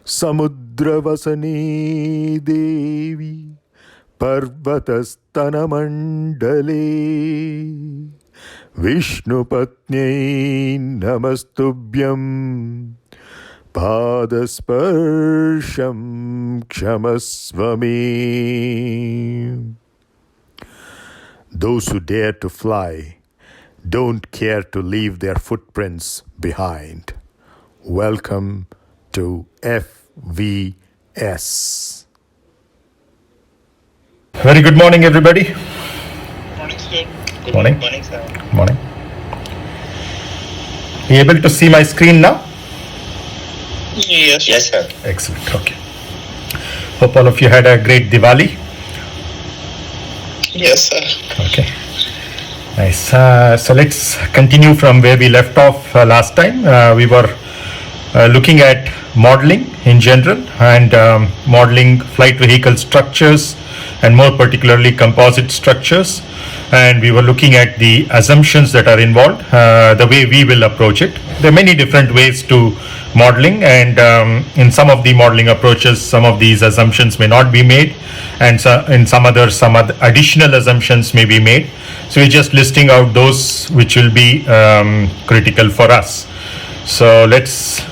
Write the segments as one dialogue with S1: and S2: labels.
S1: समुद्रवसने देवी पर्वतस्तनमण्डले विष्णुपत्न्यै नमस्तुभ्यं पादस्पर्शं क्षमस्व मे. Those who dare to fly don't care to leave their footprints behind. Welcome to FVS.
S2: Very good morning, everybody.
S3: Morning, sir. Good
S2: Morning.
S3: morning, sir.
S2: Morning. Are you able to see my screen now?
S3: Yes, sir.
S2: Excellent. Okay. Hope all of you had a great Diwali.
S3: Yes, sir.
S2: Okay. Nice. So let's continue from where we left off last time. We were looking at modeling in general and modeling flight vehicle structures and more particularly composite structures. And we were looking at the assumptions that are involved, the way we will approach it. There are many different ways to modeling, and in some of the modeling approaches, some of these assumptions may not be made, and so in some additional assumptions may be made. So we're just listing out those which will be critical for us. So let's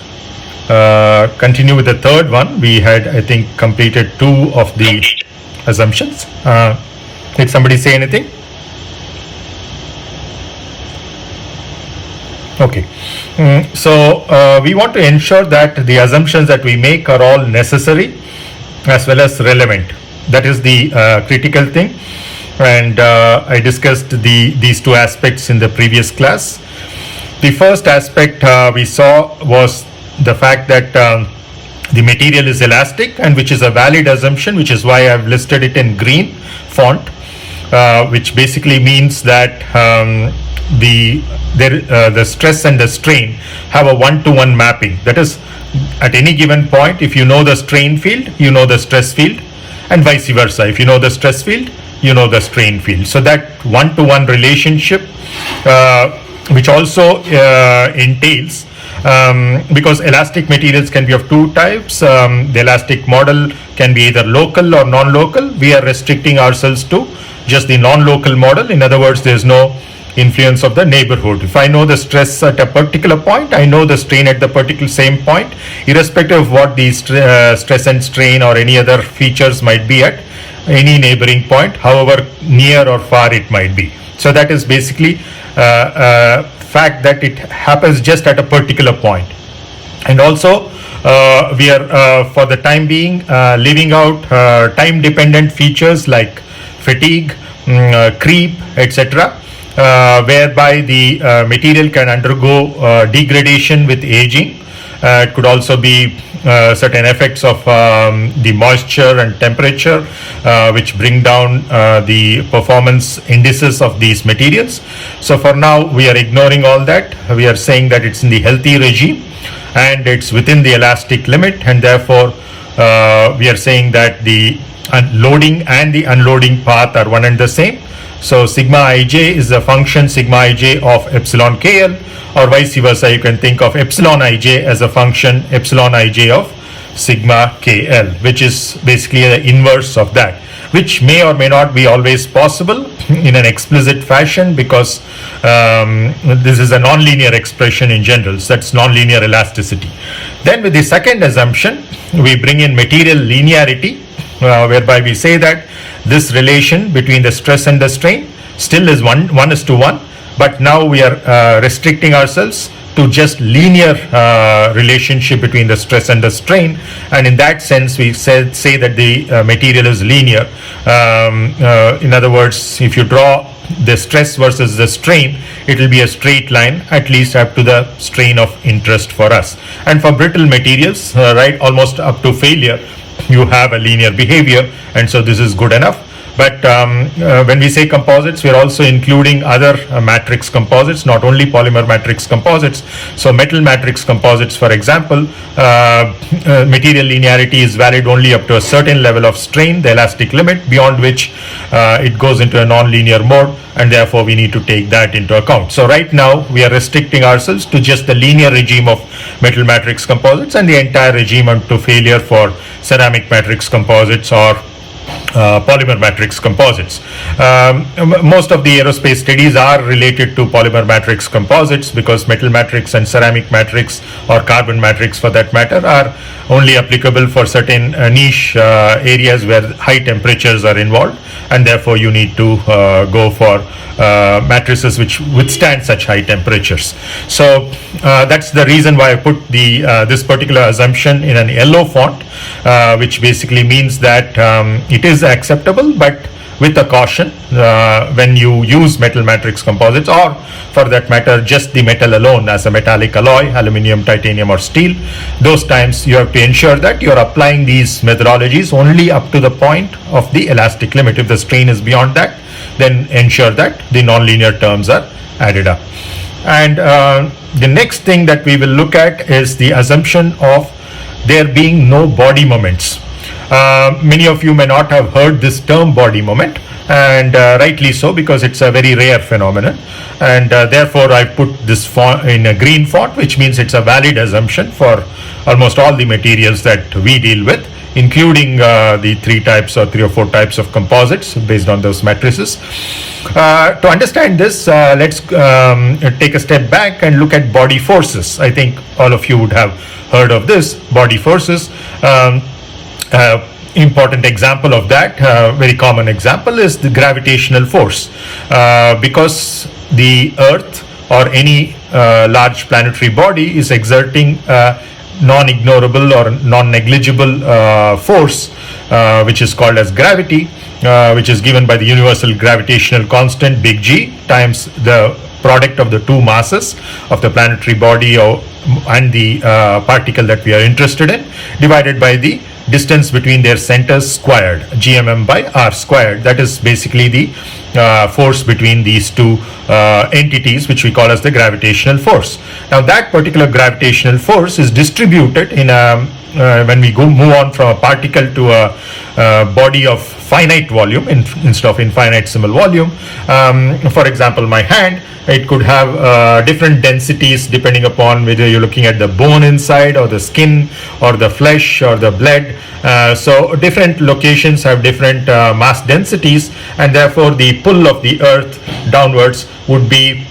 S2: continue with the third one. We had, I think, completed two of the assumptions. Did somebody say anything? Okay. So we want to ensure that the assumptions that we make are all necessary as well as relevant. That is the critical thing. And I discussed these two aspects in the previous class. The first aspect we saw was the fact that the material is elastic, and which is a valid assumption, which is why I've listed it in green font, which basically means that the stress and the strain have a one-to-one mapping. That is, at any given point, if you know the strain field, you know the stress field, and vice versa. If you know the stress field, you know the strain field. So that one-to-one relationship, which also entails, because elastic materials can be of two types. The elastic model can be either local or non-local. We are restricting ourselves to just the non-local model. In other words, there's no influence of the neighborhood. If I know the stress at a particular point, I know the strain at the particular same point, irrespective of what the stress and strain or any other features might be at any neighboring point, however near or far it might be. So that is basically fact that it happens just at a particular point. And also we are for the time being leaving out time dependent features like fatigue, creep, etc., whereby the material can undergo degradation with aging. It could also be certain effects of the moisture and temperature, which bring down the performance indices of these materials. So for now, we are ignoring all that. We are saying that it's in the healthy regime and it's within the elastic limit, and therefore we are saying that the loading and the unloading path are one and the same. So sigma ij is a function sigma ij of epsilon kl, or vice versa. You can think of epsilon ij as a function epsilon ij of sigma kl, which is basically the inverse of that, which may or may not be always possible in an explicit fashion, because this is a nonlinear expression in general. So that's nonlinear elasticity. Then with the second assumption, we bring in material linearity, whereby we say that this relation between the stress and the strain still is 1:1, but now we are restricting ourselves to just linear relationship between the stress and the strain, and in that sense we say that the material is linear. In other words, if you draw the stress versus the strain, it will be a straight line, at least up to the strain of interest for us. And for brittle materials, right, almost up to failure, you have a linear behavior, and so this is good enough. But when we say composites, we are also including other matrix composites, not only polymer matrix composites. So metal matrix composites, for example, material linearity is valid only up to a certain level of strain, the elastic limit, beyond which it goes into a non-linear mode, and therefore we need to take that into account. So right now we are restricting ourselves to just the linear regime of metal matrix composites, and the entire regime unto failure for ceramic matrix composites or polymer matrix composites. Most of the aerospace studies are related to polymer matrix composites because metal matrix and ceramic matrix, or carbon matrix for that matter, are only applicable for certain niche areas where high temperatures are involved, and therefore you need to go for matrices which withstand such high temperatures. So that's the reason why I put this particular assumption in an yellow font, which basically means that it is acceptable, but with a caution when you use metal matrix composites, or for that matter just the metal alone as a metallic alloy, aluminum, titanium or steel. Those times you have to ensure that you are applying these methodologies only up to the point of the elastic limit. If the strain is beyond that, then ensure that the nonlinear terms are added up. And the next thing that we will look at is the assumption of there being no body moments. Many of you may not have heard this term body moment, and rightly so, because it's a very rare phenomenon, and therefore I put this font in a green font, which means it's a valid assumption for almost all the materials that we deal with, including the three or four types of composites based on those matrices. To understand this, let's take a step back and look at body forces. I think all of you would have heard of this, body forces. Important example of that, very common example, is the gravitational force. Because the Earth or any large planetary body is exerting non-ignorable or non-negligible force, which is called as gravity, which is given by the universal gravitational constant, big G, times the product of the two masses of the planetary body and the particle that we are interested in, divided by the distance between their centers squared, gmm by r squared. That is basically the force between these two entities, which we call as the gravitational force. Now that particular gravitational force is distributed in a when we move on from a particle to a body of finite volume instead of infinitesimal volume. For example, my hand, it could have different densities depending upon whether you're looking at the bone inside or the skin or the flesh or the blood. So different locations have different mass densities, and therefore the pull of the Earth downwards would be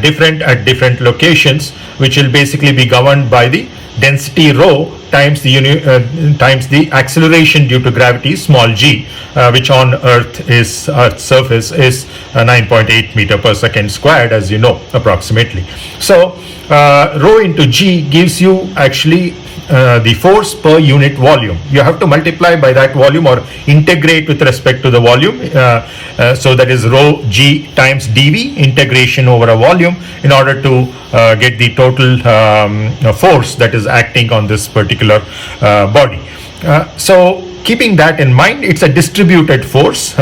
S2: different at different locations, which will basically be governed by the density rho times the acceleration due to gravity, small g, which on Earth's surface is 9.8 meter per second squared, as you know, approximately. So rho into g gives you actually the force per unit volume. You have to multiply by that volume or integrate with respect to the volume. So that is rho g times dv, integration over a volume, in order to get the total force that is acting on this particular body. So keeping that in mind, it's a distributed force.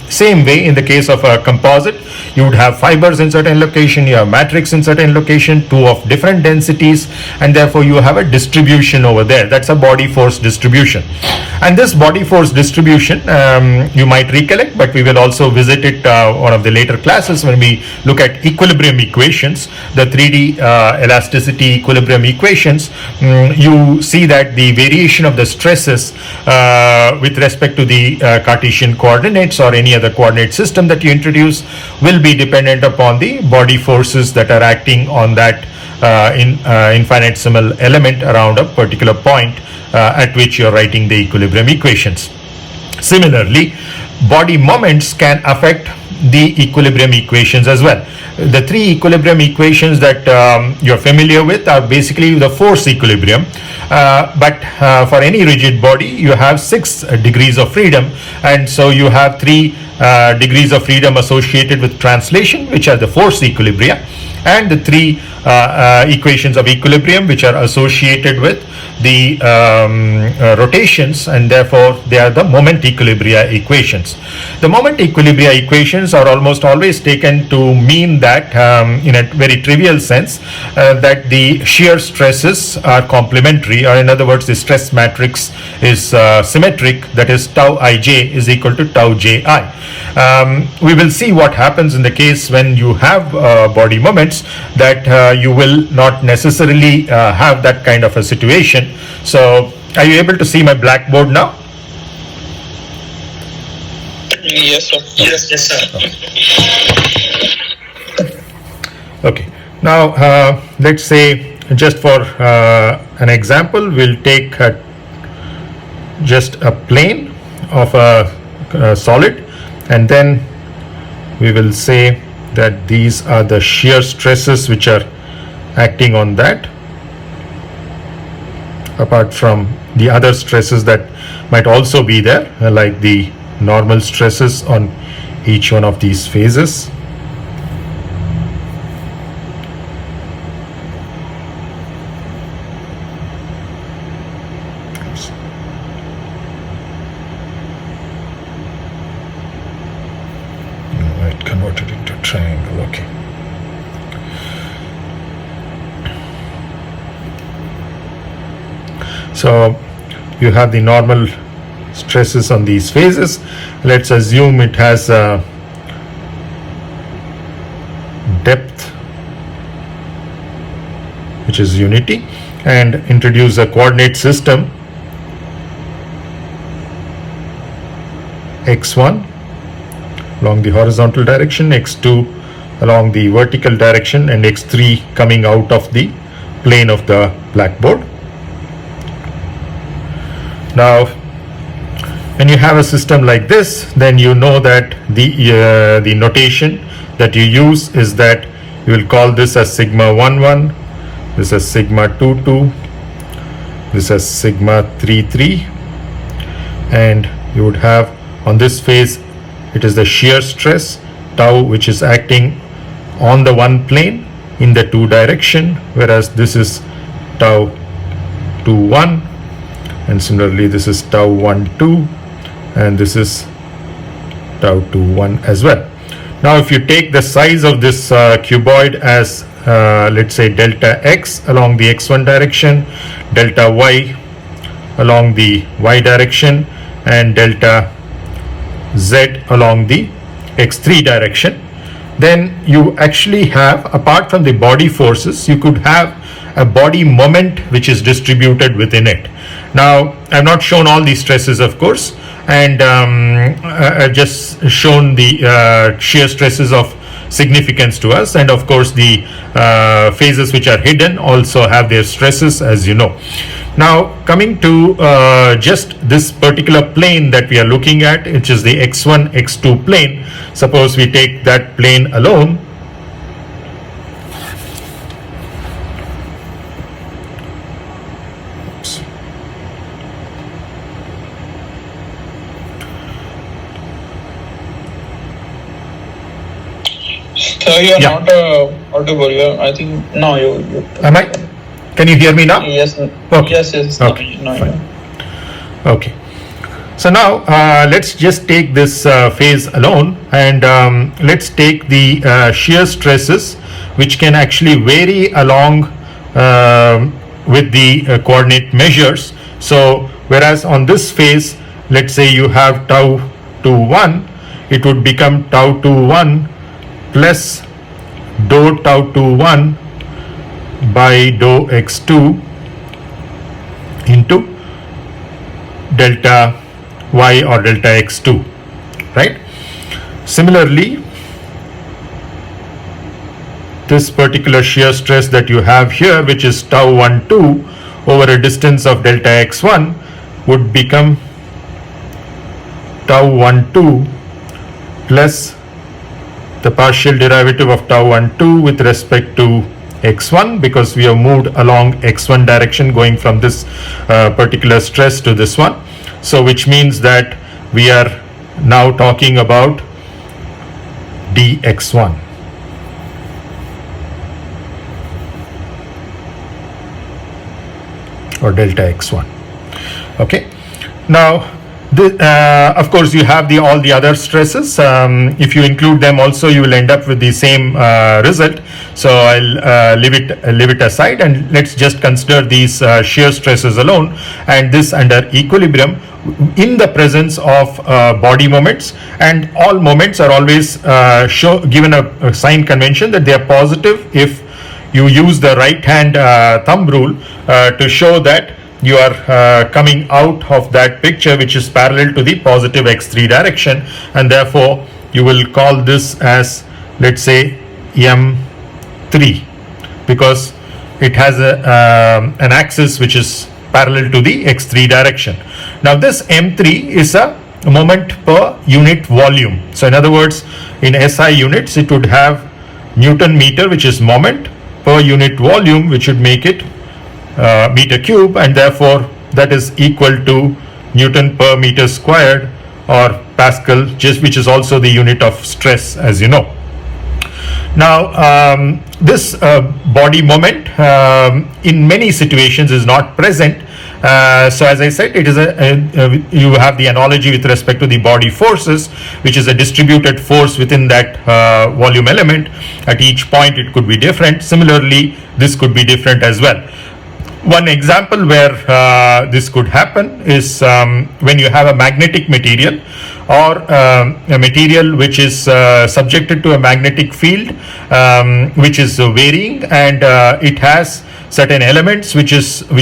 S2: Same way in the case of a composite, you would have fibers in certain location, you have matrix in certain location, two of different densities, and therefore you have a distribution over there. That's a body force distribution. And this body force distribution, you might recollect, but we will also visit it one of the later classes when we look at equilibrium equations, the 3D elasticity equilibrium equations. You see that the variation of the stresses with respect to the Cartesian coordinates or any other coordinate system that you introduce will be dependent upon the body forces that are acting on that infinitesimal element around a particular point at which you're writing the equilibrium equations. Similarly, body moments can affect the equilibrium equations as well. The three equilibrium equations that you're familiar with are basically the force equilibrium, but for any rigid body you have 6 degrees of freedom, and so you have 3 degrees of freedom associated with translation, which are the force equilibria, and the 3 equations of equilibrium, which are associated with the rotations, and therefore they are the moment equilibria equations. The moment equilibria equations are almost always taken to mean that in a very trivial sense that the shear stresses are complementary, or in other words the stress matrix is symmetric, that is tau ij is equal to tau ji. We will see what happens in the case when you have body moments. points that you will not necessarily have that kind of a situation. So are you able to see my blackboard now?
S3: Yes, sir. Yes, sir.
S2: Okay. Now let's say, just for an example, we'll take just a plane of a solid, and then we will say that these are the shear stresses which are acting on that, apart from the other stresses that might also be there, like the normal stresses on each one of these phases. Converted into triangle. Okay. So you have the normal stresses on these phases. Let's assume it has a depth which is unity, and introduce a coordinate system x1 along the horizontal direction, x2 along the vertical direction, and x3 coming out of the plane of the blackboard. Now when you have a system like this, then you know that the notation that you use is that you will call this as sigma 11, this is sigma 22, this is sigma 33, and you would have on this phase, it is the shear stress tau which is acting on the one plane in the two direction, whereas this is tau 21, and similarly this is tau 12, and this is tau 21 as well. Now if you take the size of this cuboid as let's say delta x along the x1 direction, delta y along the y direction, and delta z along the x3 direction, then you actually have, apart from the body forces, you could have a body moment which is distributed within it. Now I've not shown all these stresses, of course, and I've just shown the shear stresses of significance to us, and of course the phases which are hidden also have their stresses, as you know. Now coming to just this particular plane that we are looking at, which is the x1 x2 plane. Suppose we take that plane alone. Oops.
S3: So you are
S2: Yeah.
S3: not audible. I think no. You.
S2: Am I? Can you hear me now?
S3: Yes.
S2: Okay.
S3: Yes.
S2: Okay.
S3: No.
S2: Fine. Okay. So now let's just take this phase alone, and let's take the shear stresses which can actually vary along with the coordinate measures. So whereas on this phase, let's say you have tau 21, it would become tau 21 plus dou tau 21 by dou x2 into delta y or delta x2, right? Similarly, this particular shear stress that you have here, which is tau 12 over a distance of delta x1, would become tau 12 plus the partial derivative of tau 12 with respect to x1, because we have moved along x1 direction going from this particular stress to this one. So which means that we are now talking about dx1. Or delta x1. Okay. Now Of course, you have all the other stresses. If you include them also, you will end up with the same result. So I'll leave it aside, and let's just consider these shear stresses alone, and this under equilibrium in the presence of body moments. And all moments are always given a sign convention that they are positive if you use the right hand thumb rule to show that you are coming out of that picture which is parallel to the positive x3 direction, and therefore you will call this as, let's say, M3, because it has an axis which is parallel to the x3 direction. Now this M3 is a moment per unit volume. So in other words, in SI units it would have Newton meter, which is moment, per unit volume, which would make it meter cube, and therefore that is equal to Newton per meter squared, or Pascal, which is also the unit of stress, as you know. Now this body moment in many situations is not present. So as I said, it is you have the analogy with respect to the body forces, which is a distributed force within that volume element. At each point it could be different. Similarly, this could be different as well. One example where this could happen is when you have a magnetic material, or a material which is subjected to a magnetic field which is varying, and it has certain elements which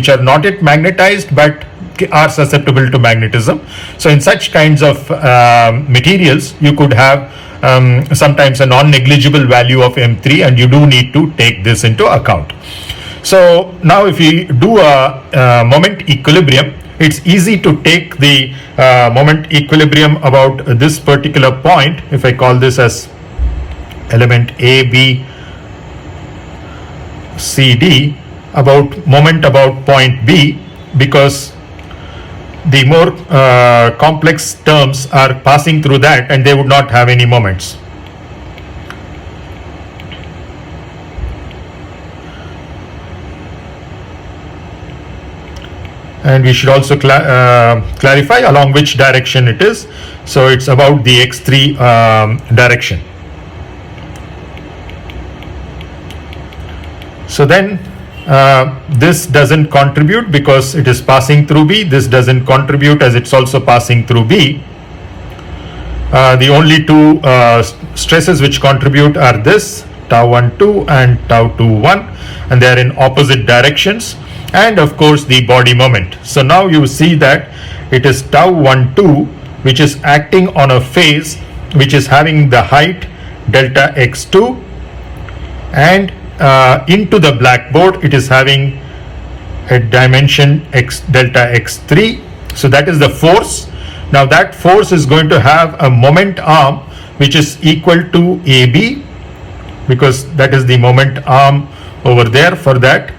S2: are not yet magnetized but are susceptible to magnetism. So in such kinds of materials, you could have sometimes a non-negligible value of M3, and you do need to take this into account. So now if we do a moment equilibrium, it's easy to take the moment equilibrium about this particular point. If I call this as element A, B, C, D, about moment about point B, because the more complex terms are passing through that, and they would not have any moments. And we should also clarify along which direction it is. So it's about the x3 direction. So then this doesn't contribute because it is passing through B. This doesn't contribute as it's also passing through B. The only two stresses which contribute are this, tau12 and tau21, and they are in opposite directions. And of course the body moment. So now you see that it is tau12 which is acting on a phase which is having the height delta x2, and into the blackboard it is having a dimension x delta x3. So that is the force. Now that force is going to have a moment arm which is equal to AB, because that is the moment arm over there for that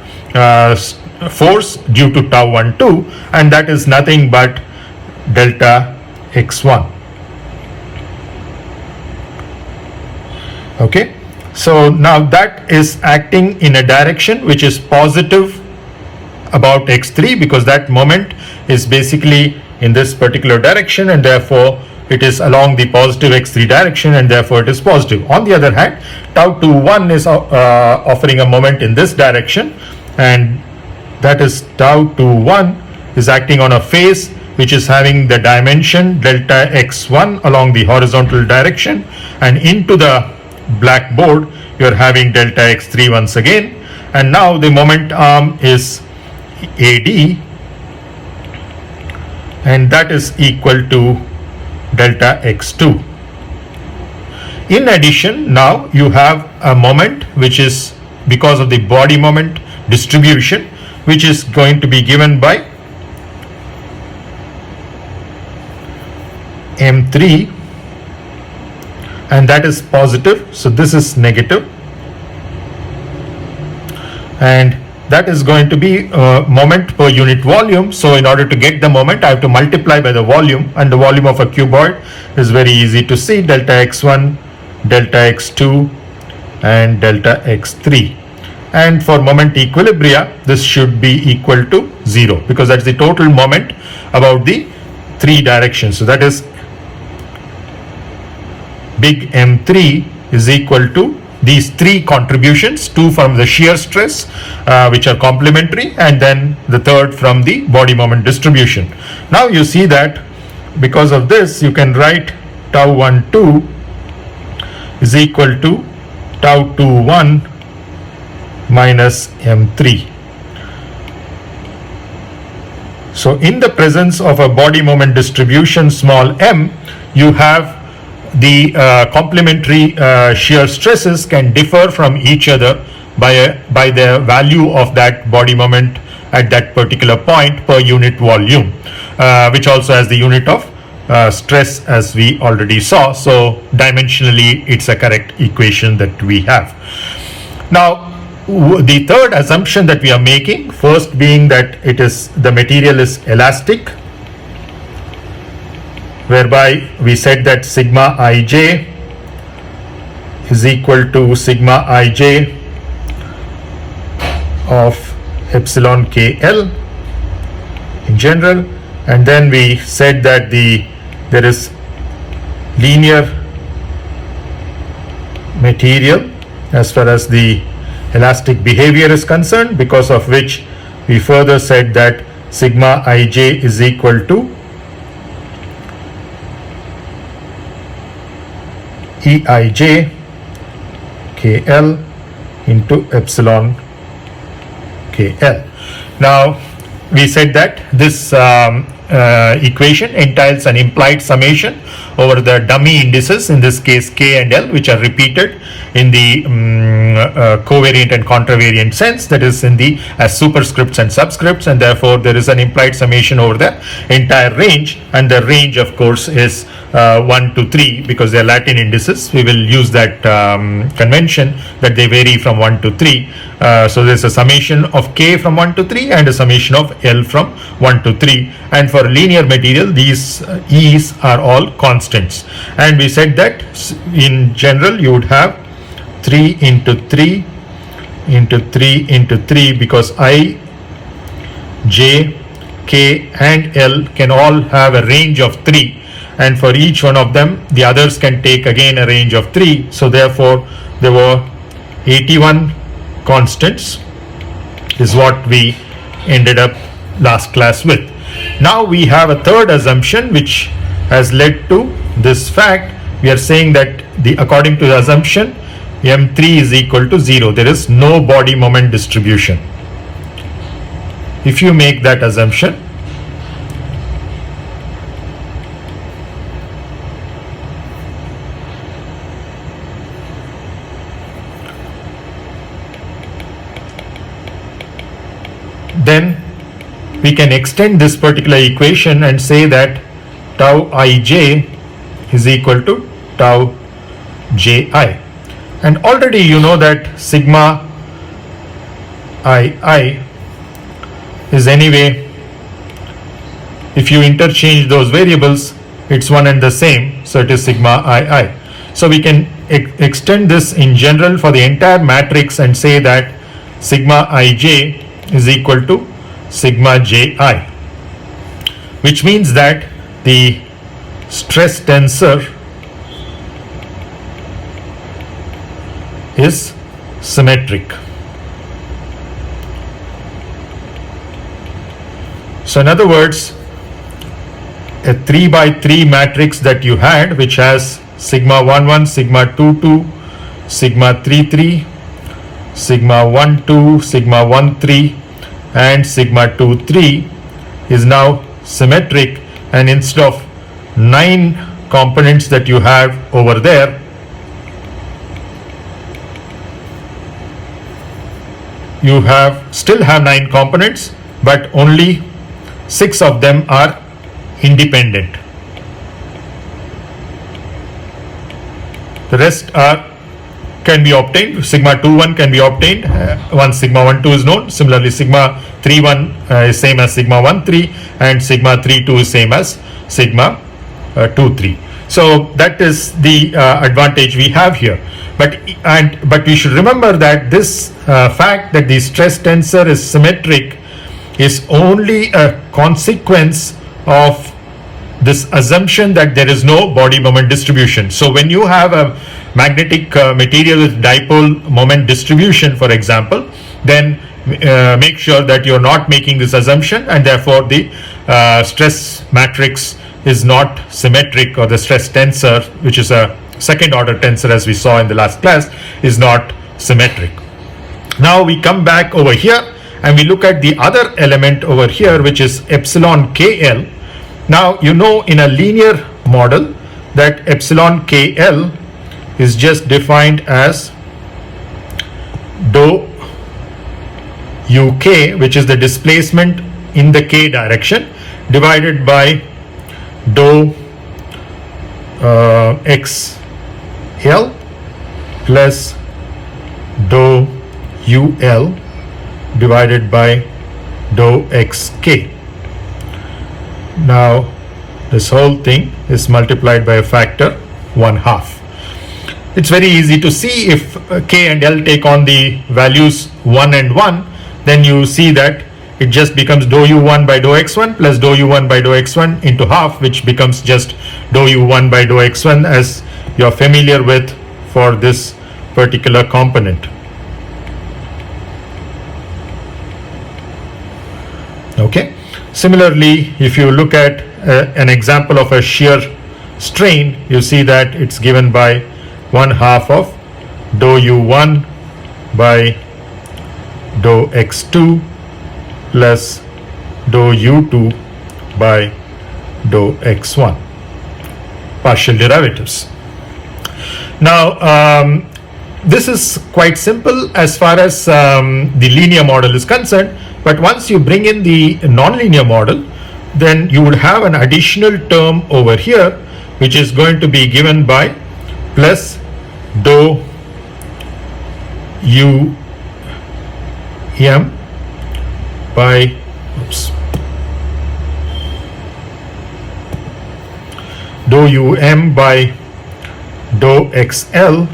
S2: force due to tau12, and that is nothing but delta x1. Okay, so now that is acting in a direction which is positive about x3, because that moment is basically in this particular direction, and therefore it is along the positive x3 direction, and therefore it is positive. On the other hand, tau21 is offering a moment in this direction, and that is tau21 is acting on a phase which is having the dimension delta x1 along the horizontal direction, and into the blackboard you are having delta x3 once again, and now the moment arm is AD, and that is equal to delta x2. In addition, now you have a moment which is because of the body moment distribution, which is going to be given by M3, and that is positive. So this is negative, and that is going to be moment per unit volume. So in order to get the moment, I have to multiply by the volume, and the volume of a cuboid is very easy to see: delta x1, delta x2, and delta x3. And for moment equilibria, this should be equal to 0, because that's the total moment about the three directions. So that is big M3 is equal to these three contributions, two from the shear stress, which are complementary, and then the third from the body moment distribution. Now you see that because of this, you can write tau 12 is equal to tau 21 minus M3. So in the presence of a body moment distribution small m, you have the complementary shear stresses can differ from each other by the value of that body moment at that particular point per unit volume, which also has the unit of stress as we already saw. So dimensionally it's a correct equation that we have. Now the third assumption that we are making, first being that the material is elastic, whereby we said that sigma ij is equal to sigma ij of epsilon kl in general, and then we said that there is linear material as far as the elastic behavior is concerned, because of which we further said that sigma ij is equal to Eij KL into epsilon KL. Now we said that this equation entails an implied summation over the dummy indices, in this case K and L, which are repeated in the covariant and contravariant sense, that is in the as superscripts and subscripts, and therefore there is an implied summation over the entire range, and the range of course is 1 to 3 because they are Latin indices. We will use that convention that they vary from 1 to 3. So there is a summation of K from 1 to 3 and a summation of L from 1 to 3, and for linear material these E's are all constants, and we said that in general you would have 3 into 3 into 3 into 3 because I, J, K and L can all have a range of 3, and for each one of them the others can take again a range of 3. So therefore there were 81 constants is what we ended up last class with. Now we have a third assumption which has led to this fact. We are saying that according to the assumption M3 is equal to 0. There is no body moment distribution. If you make that assumption, then we can extend this particular equation and say that tau ij is equal to tau ji. And already you know that sigma ii is anyway, if you interchange those variables, it's one and the same, so it is sigma ii. So we can extend this in general for the entire matrix and say that sigma ij is equal to sigma ji, which means that the stress tensor is symmetric. So in other words, a 3 by 3 matrix that you had, which has sigma 1 1, sigma 2 2, sigma 3 3, sigma 1 2, sigma 1 3 and sigma 2 3 is now symmetric, and instead of 9 components that you have over there, you still have 9 components, but only 6 of them are independent. The rest can be obtained. Sigma 2 1 can be obtained once sigma 1 2 is known. Similarly, sigma 3 1 is same as sigma 1 3, and sigma 3 2 is same as sigma 2 3. So that is the advantage we have here. But we should remember that this fact that the stress tensor is symmetric is only a consequence of this assumption that there is no body moment distribution. So when you have a magnetic material with dipole moment distribution, for example, then make sure that you're not making this assumption, and therefore the stress matrix is not symmetric, or the stress tensor, which is a second order tensor as we saw in the last class, is not symmetric. Now we come back over here and we look at the other element over here, which is epsilon KL. Now you know in a linear model that epsilon KL is just defined as dou UK, which is the displacement in the K direction, divided by dou XL plus dou UL divided by dou XK. Now this whole thing is multiplied by a factor 1/2. It's very easy to see if K and L take on the values 1 and 1, then you see that it just becomes dou U1 by dou X1 plus dou U1 by dou X1 into half, which becomes just dou U1 by dou X1, as you're familiar with for this particular component. Okay. Similarly, if you look at an example of a shear strain, you see that it's given by 1/2 of dou U1 by dou X2 plus dou U2 by dou X1, partial derivatives. Now, this is quite simple as far as the linear model is concerned, but once you bring in the nonlinear model, then you would have an additional term over here, which is going to be given by plus dou UM by dou UM by dou XL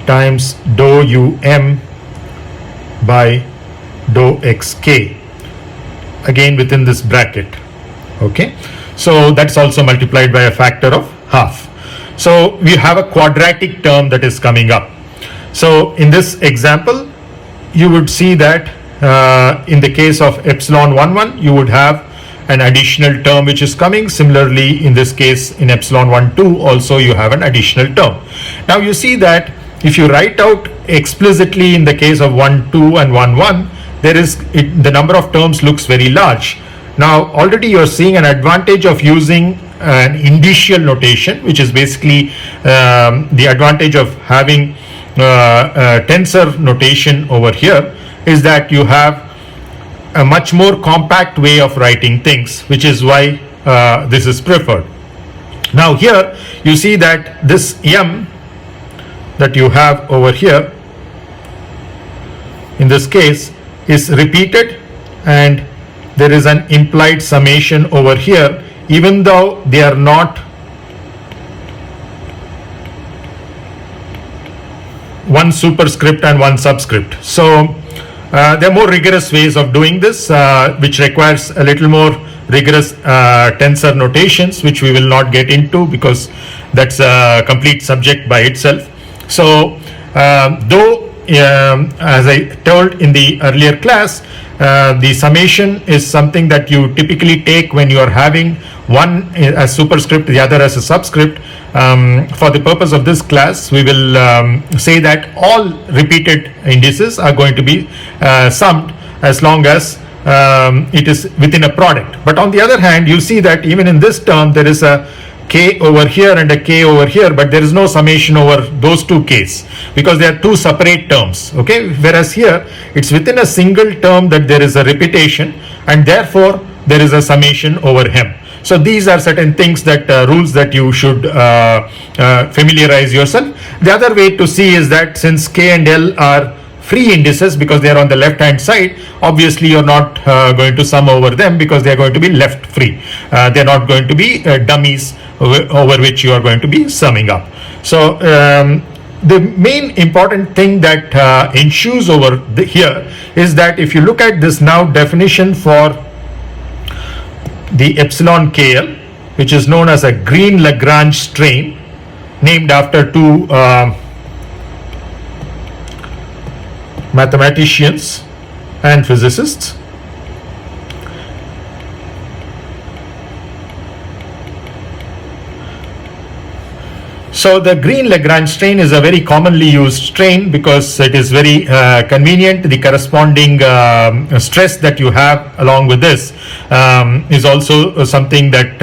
S2: times dou UM by dou XK, again within this bracket. Okay, so that's also multiplied by a factor of 1/2. So we have a quadratic term that is coming up. So in this example, you would see that in the case of epsilon 1,1, you would have an additional term which is coming. Similarly, in this case, in epsilon 1,2, also you have an additional term. Now you see that if you write out explicitly in the case of 1,2 and 1,1, the number of terms looks very large. Now already you're seeing an advantage of using an indicial notation, which is basically the advantage of having tensor notation over here, is that you have a much more compact way of writing things, which is why this is preferred. Now here you see that this M that you have over here in this case is repeated, and there is an implied summation over here, even though they are not one superscript and one subscript. So there are more rigorous ways of doing this, which requires a little more rigorous tensor notations, which we will not get into because that's a complete subject by itself. So though as I told in the earlier class, the summation is something that you typically take when you are having one as superscript, the other as a subscript. For the purpose of this class, we will say that all repeated indices are going to be summed as long as it is within a product. But on the other hand, you see that even in this term, there is a K over here and a K over here, but there is no summation over those two Ks because they are two separate terms. Okay, whereas here it's within a single term that there is a repetition, and therefore there is a summation over him. So these are certain things that rules that you should familiarize yourself. The other way to see is that since K and L are free indices because they are on the left hand side, obviously you're not going to sum over them because they are going to be left free. They're not going to be dummies over which you are going to be summing up. So the main important thing that ensues over here is that if you look at this now definition for the epsilon KL, which is known as a green Lagrange strain, named after two mathematicians and physicists. So the green Lagrange strain is a very commonly used strain because it is very convenient. The corresponding stress that you have along with this is also something that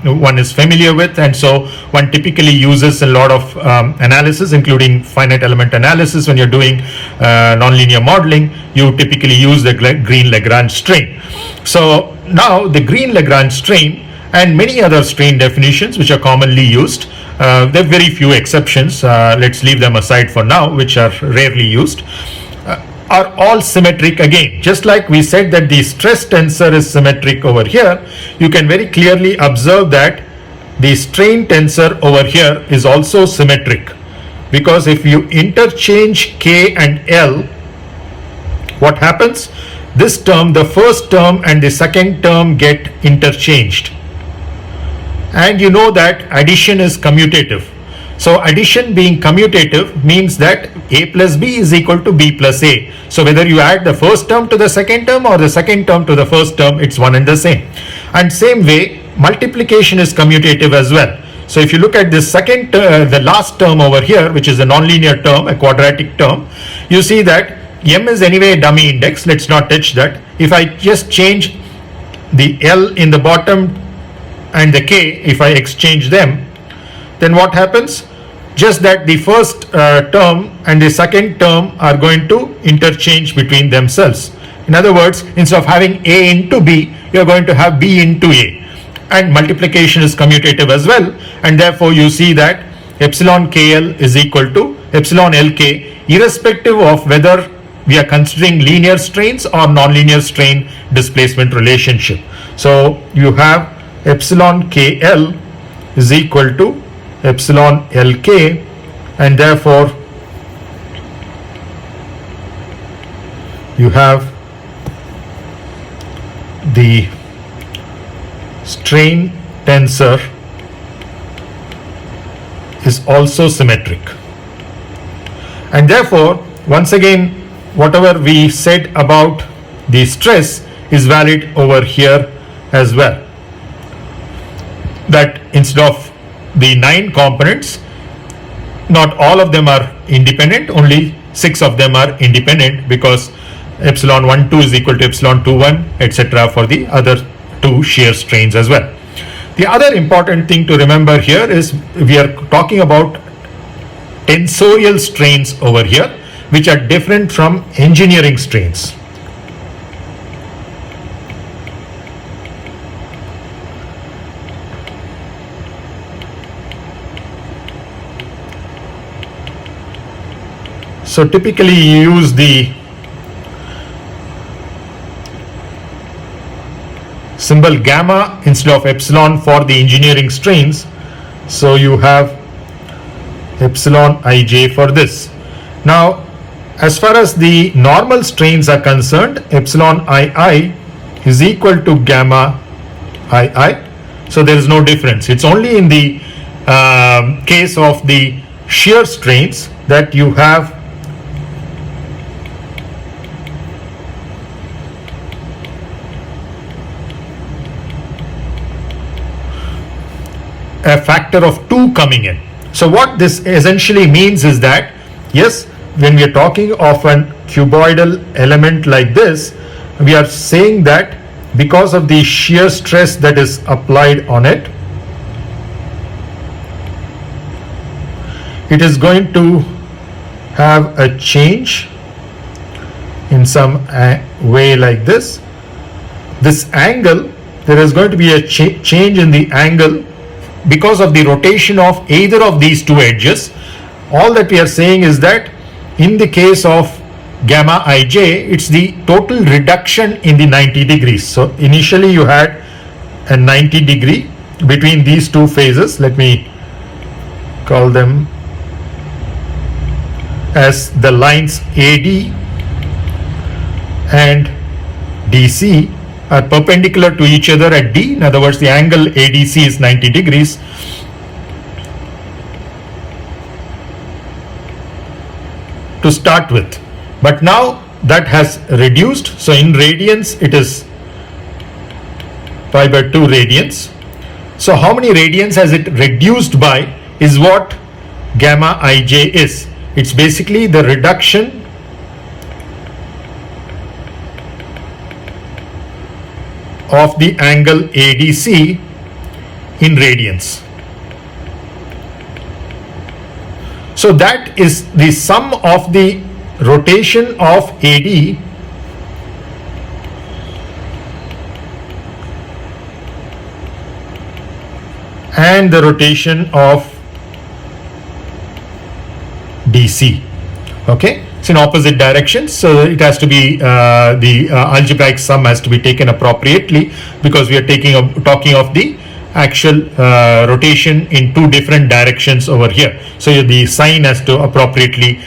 S2: one is familiar with, and so one typically uses a lot of analysis, including finite element analysis. When you're doing nonlinear modeling, you typically use the green Lagrange strain. So now the green Lagrange strain and many other strain definitions which are commonly used, there are very few exceptions, let's leave them aside for now, which are rarely used, are all symmetric again. Just like we said that the stress tensor is symmetric over here, you can very clearly observe that the strain tensor over here is also symmetric, because if you interchange K and L, what happens? This term, the first term and the second term, get interchanged. And you know that addition is commutative. So addition being commutative means that A plus B is equal to B plus A. So whether you add the first term to the second term or the second term to the first term, it's one and the same. And same way, multiplication is commutative as well. So if you look at this second, the last term over here, which is a nonlinear term, a quadratic term, you see that M is anyway a dummy index. Let's not touch that. If I just change the L in the bottom and the K, if I exchange them, then what happens? Just that the first term and the second term are going to interchange between themselves. In other words, instead of having A into B, you are going to have B into A. And multiplication is commutative as well, and therefore you see that epsilon KL is equal to epsilon LK, irrespective of whether we are considering linear strains or nonlinear strain displacement relationship. So you have epsilon KL is equal to epsilon LK, and therefore you have the strain tensor is also symmetric. And therefore, once again, whatever we said about the stress is valid over here as well. That instead of the 9 components, not all of them are independent, only 6 of them are independent, because epsilon 1 2 is equal to epsilon 2 1, etc. for the other 2 shear strains as well. The other important thing to remember here is we are talking about tensorial strains over here, which are different from engineering strains. So typically you use the symbol gamma instead of epsilon for the engineering strains. So you have epsilon ij for this. Now, as far as the normal strains are concerned, epsilon ii is equal to gamma ii. So there is no difference. It's only in the case of the shear strains that you have a factor of 2 coming in. So what this essentially means is that, yes, when we are talking of an cuboidal element like this, we are saying that because of the shear stress that is applied on it, it is going to have a change in some way like this. This angle, there is going to be a change in the angle because of the rotation of either of these two edges. All that we are saying is that in the case of gamma ij, it's the total reduction in the 90 degrees. So initially you had a 90 degree between these two phases. Let me call them as the lines AD and DC. are perpendicular to each other at D. In other words, the angle ADC is 90 degrees. To start with, but now that has reduced. So in radians, it is pi by 2 radians. So how many radians has it reduced by is what gamma ij is. It's basically the reduction of the angle ADC in radians. So that is the sum of the rotation of AD and the rotation of DC. Okay, it's in opposite directions, so it has to be the algebraic sum has to be taken appropriately, because we are talking of the actual rotation in two different directions over here. So the sign has to appropriately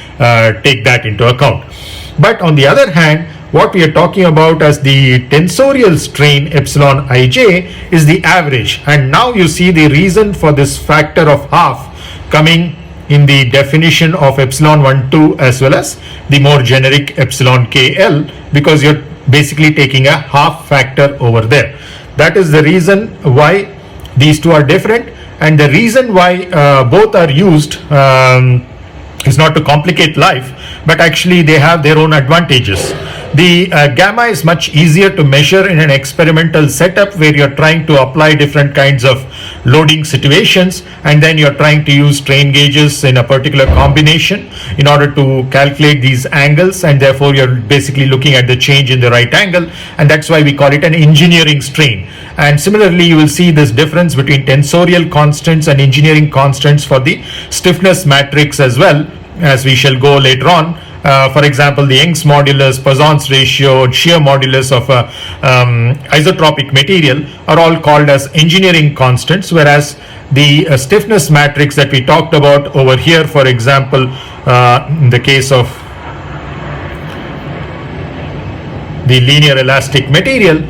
S2: take that into account. But on the other hand, what we are talking about as the tensorial strain epsilon ij is the average. And now you see the reason for this factor of half coming in the definition of epsilon 1 2 as well as the more generic epsilon kl, because you're basically taking a half factor over there. That is the reason why these two are different, and the reason why both are used is not to complicate life, but actually they have their own advantages. The gamma is much easier to measure in an experimental setup where you're trying to apply different kinds of loading situations, and then you're trying to use strain gauges in a particular combination in order to calculate these angles, and therefore you're basically looking at the change in the right angle, and that's why we call it an engineering strain. And similarly, you will see this difference between tensorial constants and engineering constants for the stiffness matrix as well, as we shall go later on. For example, the Young's modulus, Poisson's ratio, shear modulus of a isotropic material are all called as engineering constants, whereas the stiffness matrix that we talked about over here, for example, in the case of the linear elastic material,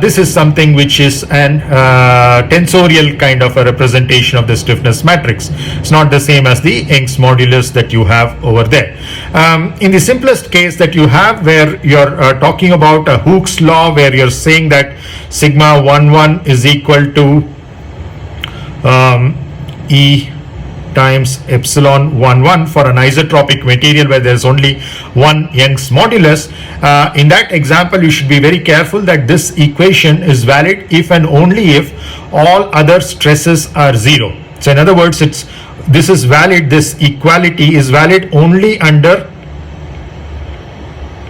S2: this is something which is an tensorial kind of a representation of the stiffness matrix. It's not the same as the Young's modulus that you have over there. In the simplest case that you have, where you're talking about a Hooke's law, where you're saying that sigma 11 is equal to E times epsilon 11 for an isotropic material where there's only one Young's modulus. In that example, you should be very careful that this equation is valid if and only if all other stresses are zero. So in other words, this is valid, this equality is valid only under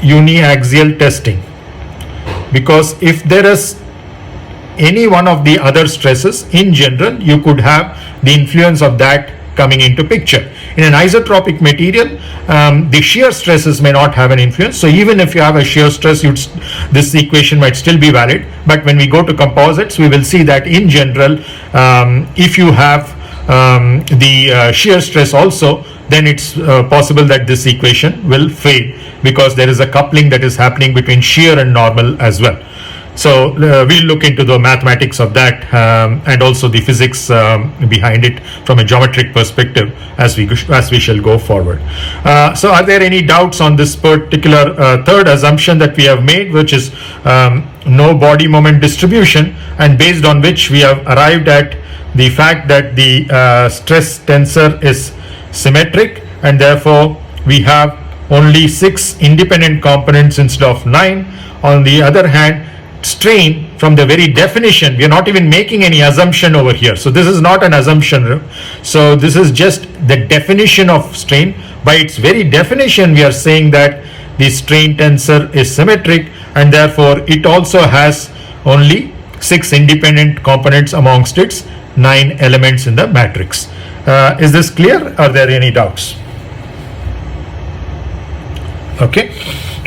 S2: uniaxial testing, because if there is any one of the other stresses, in general you could have the influence of that coming into picture. In an isotropic material, the shear stresses may not have an influence. So even if you have a shear stress, this equation might still be valid. But when we go to composites, we will see that in general, if you have the shear stress also, then it's possible that this equation will fail, because there is a coupling that is happening between shear and normal as well. So we'll look into the mathematics of that and also the physics behind it from a geometric perspective as we shall go forward. So are there any doubts on this particular third assumption that we have made, which is no body moment distribution, and based on which we have arrived at the fact that the stress tensor is symmetric, and therefore we have only 6 independent components instead of 9. On the other hand, strain, from the very definition, we are not even making any assumption over here. So this is not an assumption. So this is just the definition of strain. By its very definition, we are saying that the strain tensor is symmetric, and therefore it also has only 6 independent components amongst its 9 elements in the matrix. Is this clear? Are there any doubts? Okay,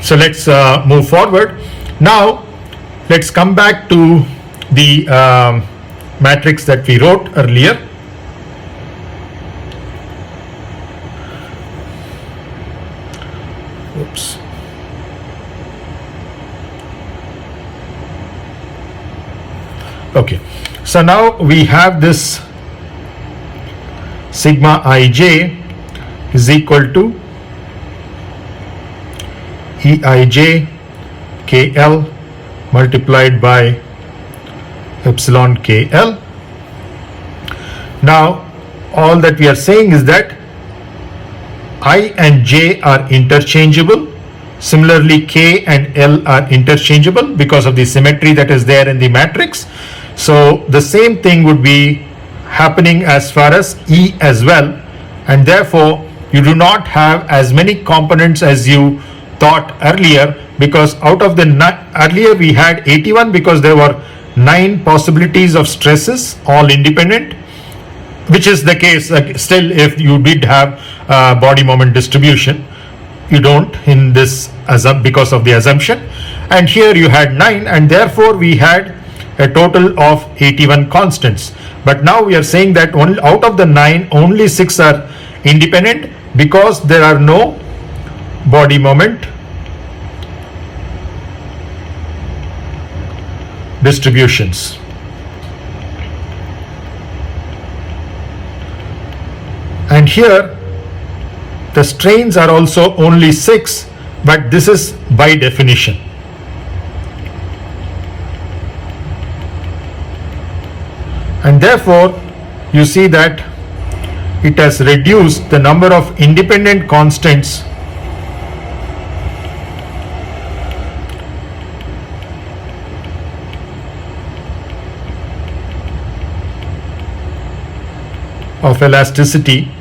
S2: so let's move forward. Now let's come back to the matrix that we wrote earlier. Oops. Okay, so now we have this sigma ij is equal to Eij KL multiplied by epsilon KL. Now all that we are saying is that I and J are interchangeable. Similarly, K and L are interchangeable because of the symmetry that is there in the matrix. So the same thing would be happening as far as E as well, and therefore you do not have as many components as you thought earlier, because out of the earlier we had 81 because there were 9 possibilities of stresses, all independent, which is the case still if you did have body moment distribution. You don't in this because of the assumption, and here you had 9, and therefore we had a total of 81 constants. But now we are saying that only out of the 9 only 6 are independent because there are no body moment distributions. And here the strains are also only 6, but this is by definition. And therefore you see that it has reduced the number of independent constants of elasticity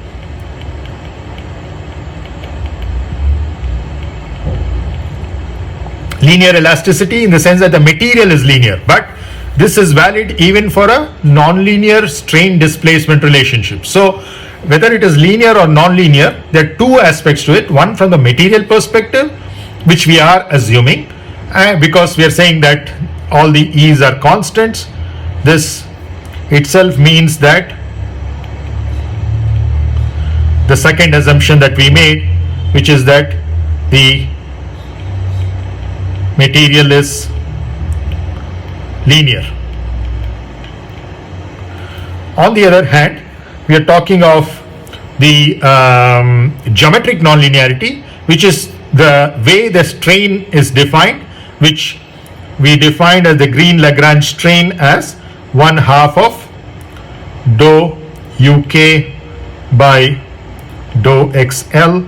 S2: linear elasticity in the sense that the material is linear, but this is valid even for a non-linear strain displacement relationship. So whether it is linear or non-linear, there are two aspects to it. One from the material perspective, which we are assuming, because we are saying that all the E's are constants. This itself means that the second assumption that we made, which is that the material is linear. On the other hand, we are talking of the geometric nonlinearity, which is the way the strain is defined, which we defined as the Green-Lagrange strain as 1/2 of dou UK by dou XL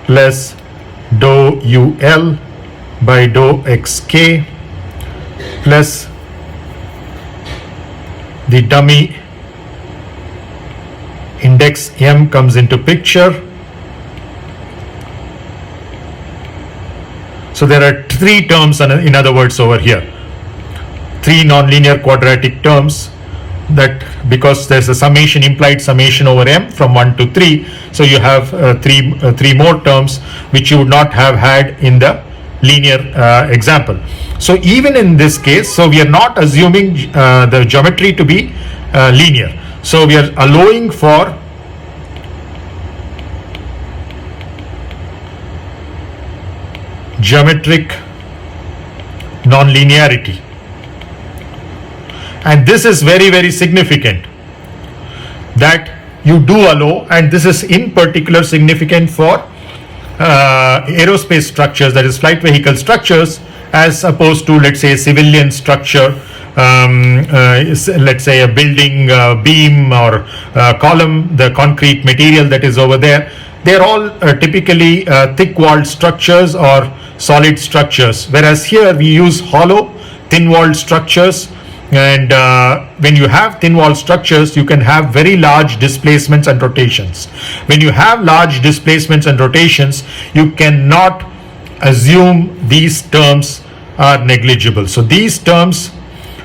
S2: plus dou UL by dou XK plus the dummy index M comes into picture. So there are 3 terms, in other words, over here, 3 nonlinear quadratic terms, that because there's a summation, implied summation over M from 1 to 3, so you have three more terms which you would not have had in the linear example. So even in this case, so we are not assuming the geometry to be linear. So we are allowing for geometric nonlinearity, and this is very, very significant that you do allow, and this is in particular significant for aerospace structures, that is flight vehicle structures, as opposed to, let's say, a civilian structure, let's say a building beam or column, the concrete material that is over there. They're all typically thick-walled structures or solid structures, whereas here we use hollow, thin-walled structures. And when you have thin-walled structures, you can have very large displacements and rotations. When you have large displacements and rotations, you cannot assume these terms are negligible. So these terms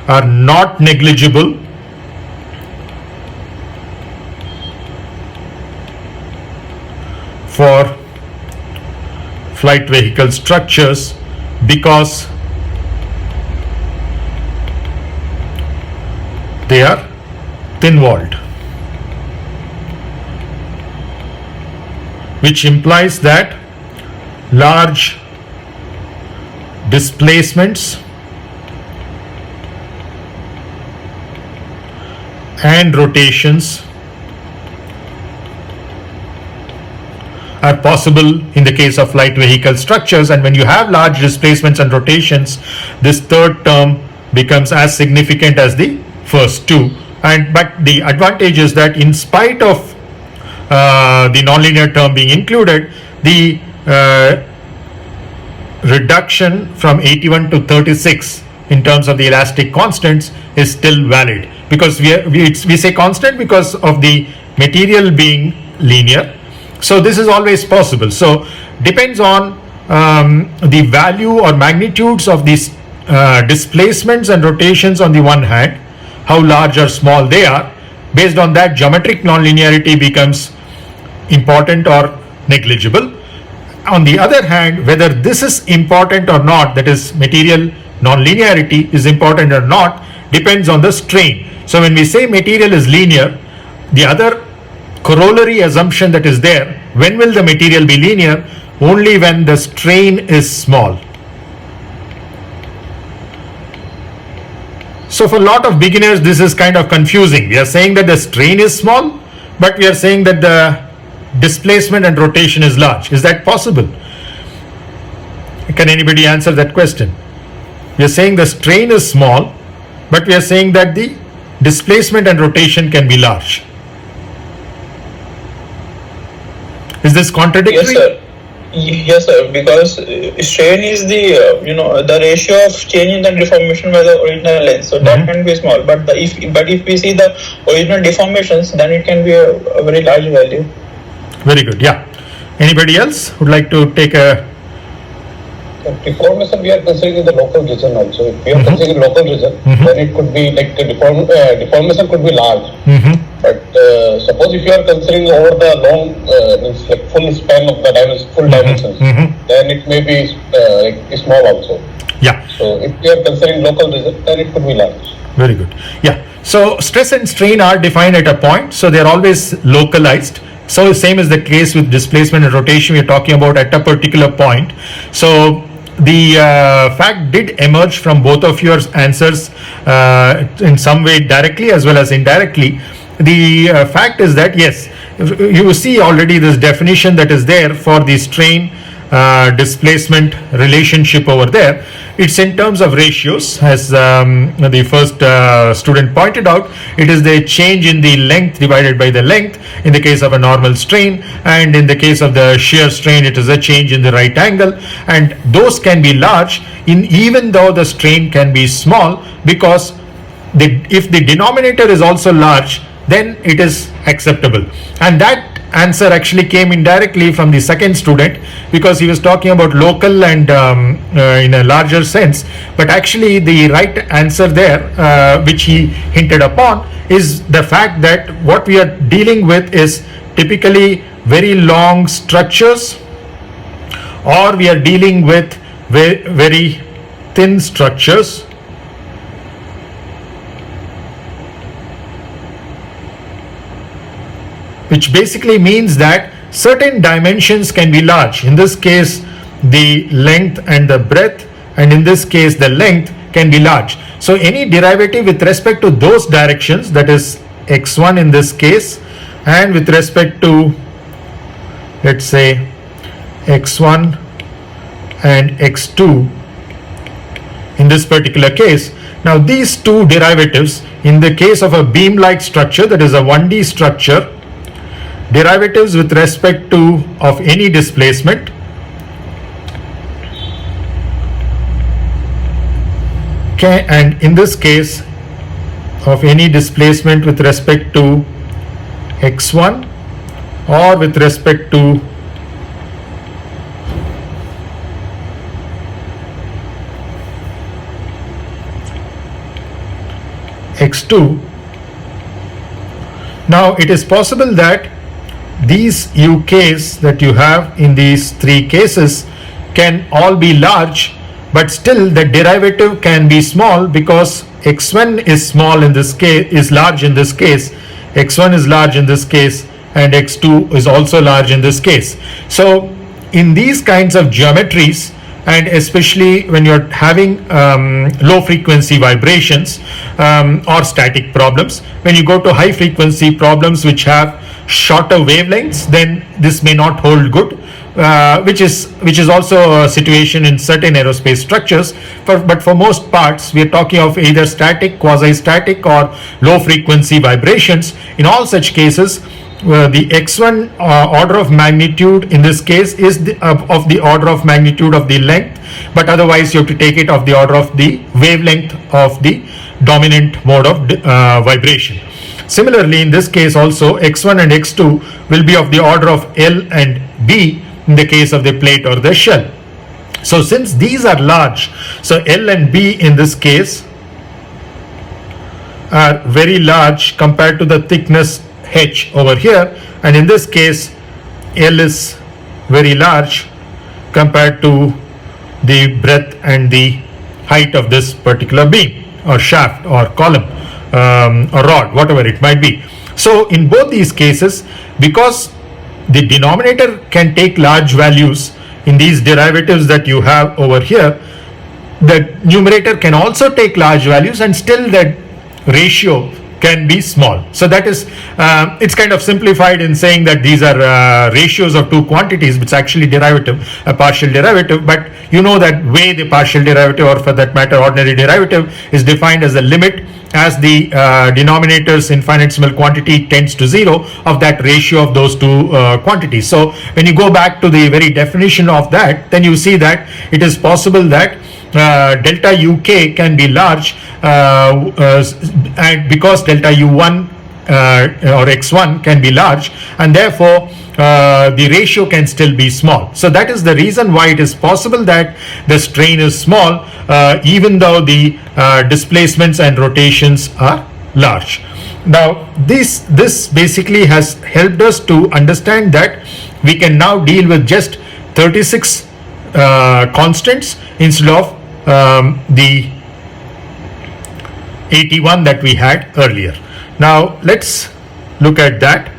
S2: are not negligible for flight vehicle structures because they are thin-walled, which implies that large displacements and rotations are possible in the case of light vehicle structures, and when you have large displacements and rotations, this third term becomes as significant as the first two. But the advantage is that in spite of the nonlinear term being included, the reduction from 81 to 36 in terms of the elastic constants is still valid, because we say constant because of the material being linear. So this is always possible. So depends on the value or magnitudes of these displacements and rotations on the one hand, how large or small they are. Based on that, geometric nonlinearity becomes important or negligible. On the other hand, whether this is important or not, that is material nonlinearity is important or not, depends on the strain. So when we say material is linear, the other corollary assumption that is there, when will the material be linear? Only when the strain is small. So for a lot of beginners, this is kind of confusing. We are saying that the strain is small, but we are saying that the displacement and rotation is large. Is that possible? Can anybody answer that question? We are saying the strain is small, but we are saying that the displacement and rotation can be large. Is this contradictory?
S3: Yes, sir. Yes, sir. Because strain is the the ratio of change in the deformation by the original length. So that can be small. But if we see the original deformations, then it can be a very large value.
S2: Very good. Yeah. Anybody else would like to take a?
S4: Deformation we are considering the local region also. If we are considering local region, then it could be like the deformation could be large. But suppose if you are considering over the long, means like full span of the full dimensions, then it may be small also.
S2: Yeah.
S4: So if we are considering local region, then it could be large.
S2: Very good. Yeah. So stress and strain are defined at a point, so they are always localized. So same is the case with displacement and rotation. We are talking about at a particular point. So the fact did emerge from both of your answers in some way directly as well as indirectly. The fact is that yes, you see already this definition that is there for the strain displacement relationship over there. It's in terms of ratios, as the first student pointed out. It is the change in the length divided by the length in the case of a normal strain, and in the case of the shear strain it is a change in the right angle, and those can be large even though the strain can be small, because if the denominator is also large, then it is acceptable. And that answer actually came indirectly from the second student, because he was talking about local and in a larger sense, but actually the right answer there which he hinted upon is the fact that what we are dealing with is typically very long structures, or we are dealing with very thin structures, which basically means that certain dimensions can be large. In this case, the length and the breadth, and in this case, the length can be large. So any derivative with respect to those directions, that is x1 in this case, and with respect to, let's say, x1 and x2 in this particular case. Now these two derivatives, in the case of a beam-like structure, that is a 1D structure, derivatives with respect to of any displacement and in this case of any displacement with respect to x1 or with respect to x2. Now it is possible that these UKs that you have in these three cases can all be large, but still the derivative can be small, because x1 is small in this case, is large in this case, x1 is large in this case, and x2 is also large in this case. So in these kinds of geometries, and especially when you're having low frequency vibrations or static problems. When you go to high frequency problems which have shorter wavelengths, then this may not hold good, which is also a situation in certain aerospace structures. But for most parts, we are talking of either static, quasi-static, or low frequency vibrations. In all such cases, the x1 order of magnitude in this case is of the order of magnitude of the length, but otherwise you have to take it of the order of the wavelength of the dominant mode of vibration. Similarly, in this case also, x1 and x2 will be of the order of L and B in the case of the plate or the shell. So since these are large, so L and B in this case are very large compared to the thickness H over here, and in this case L is very large compared to the breadth and the height of this particular beam or shaft or column or rod, whatever it might be. So in both these cases, because the denominator can take large values in these derivatives that you have over here, the numerator can also take large values, and still the ratio can be small. So that is, it's kind of simplified in saying that these are ratios of two quantities, which is actually derivative, a partial derivative, but you know that way the partial derivative, or for that matter ordinary derivative, is defined as a limit as the denominator's infinitesimal quantity tends to 0 of that ratio of those two quantities. So when you go back to the very definition of that, then you see that it is possible that delta UK can be large, and because delta U1 or x1 can be large, and therefore the ratio can still be small. So that is the reason why it is possible that the strain is small, even though the displacements and rotations are large. Now this basically has helped us to understand that we can now deal with just 36 constants instead of the 81 that we had earlier. Now let's look at that.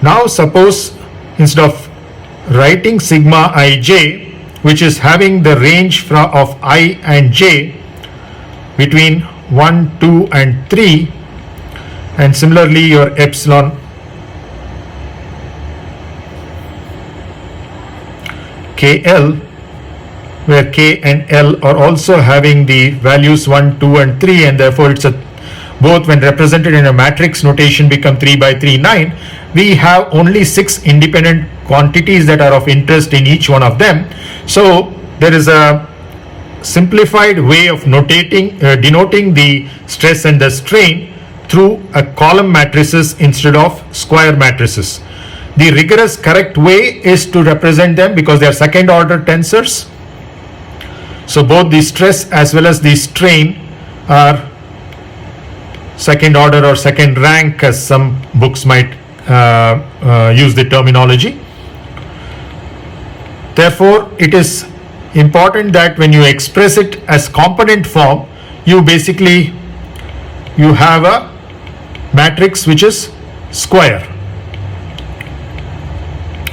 S2: Now suppose instead of writing sigma ij, which is having the range of I and j between 1, 2 and 3, and similarly your epsilon KL, where K and L are also having the values 1, 2 and 3, and therefore it's both when represented in a matrix notation become 3 by 3, 9. We have only 6 independent quantities that are of interest in each one of them. So there is a simplified way of denoting the stress and the strain through a column matrices instead of square matrices. The rigorous correct way is to represent them because they are second order tensors. So both the stress as well as the strain are second order or second rank, as some books might use the terminology. Therefore, it is important that when you express it as component form, you have a matrix which is square,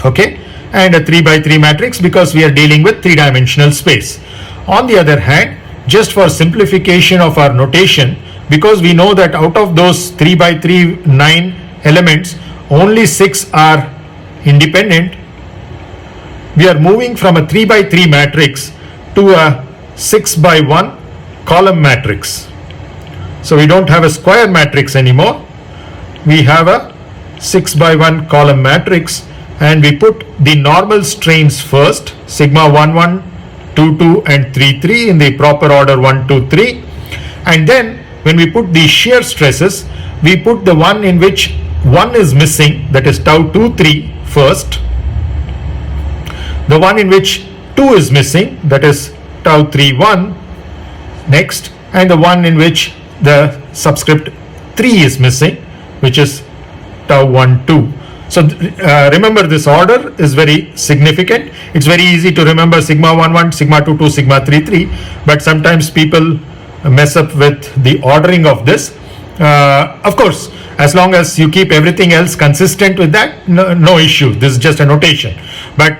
S2: okay, and a 3 by 3 matrix because we are dealing with 3-dimensional space. On the other hand, just for simplification of our notation, because we know that out of those 3 by 3 9 elements, only 6 are independent, we are moving from a 3 by 3 matrix to a 6 by 1 column matrix. So we don't have a square matrix anymore, we have a 6 by 1 column matrix, and we put the normal strains first, sigma 1, 1, 2, 2 and 3, 3 in the proper order 1, 2, 3, and then when we put the shear stresses, we put the one in which 1 is missing, that is tau 2, 3 first, the one in which 2 is missing, that is tau 3, 1 next, and the one in which the subscript 3 is missing, which is tau 1, 2. So remember, this order is very significant. It's very easy to remember sigma 1, 1, sigma 2, 2, sigma 3, 3, but sometimes people mess up with the ordering of this. Of course, as long as you keep everything else consistent with that, no issue. This is just a notation. But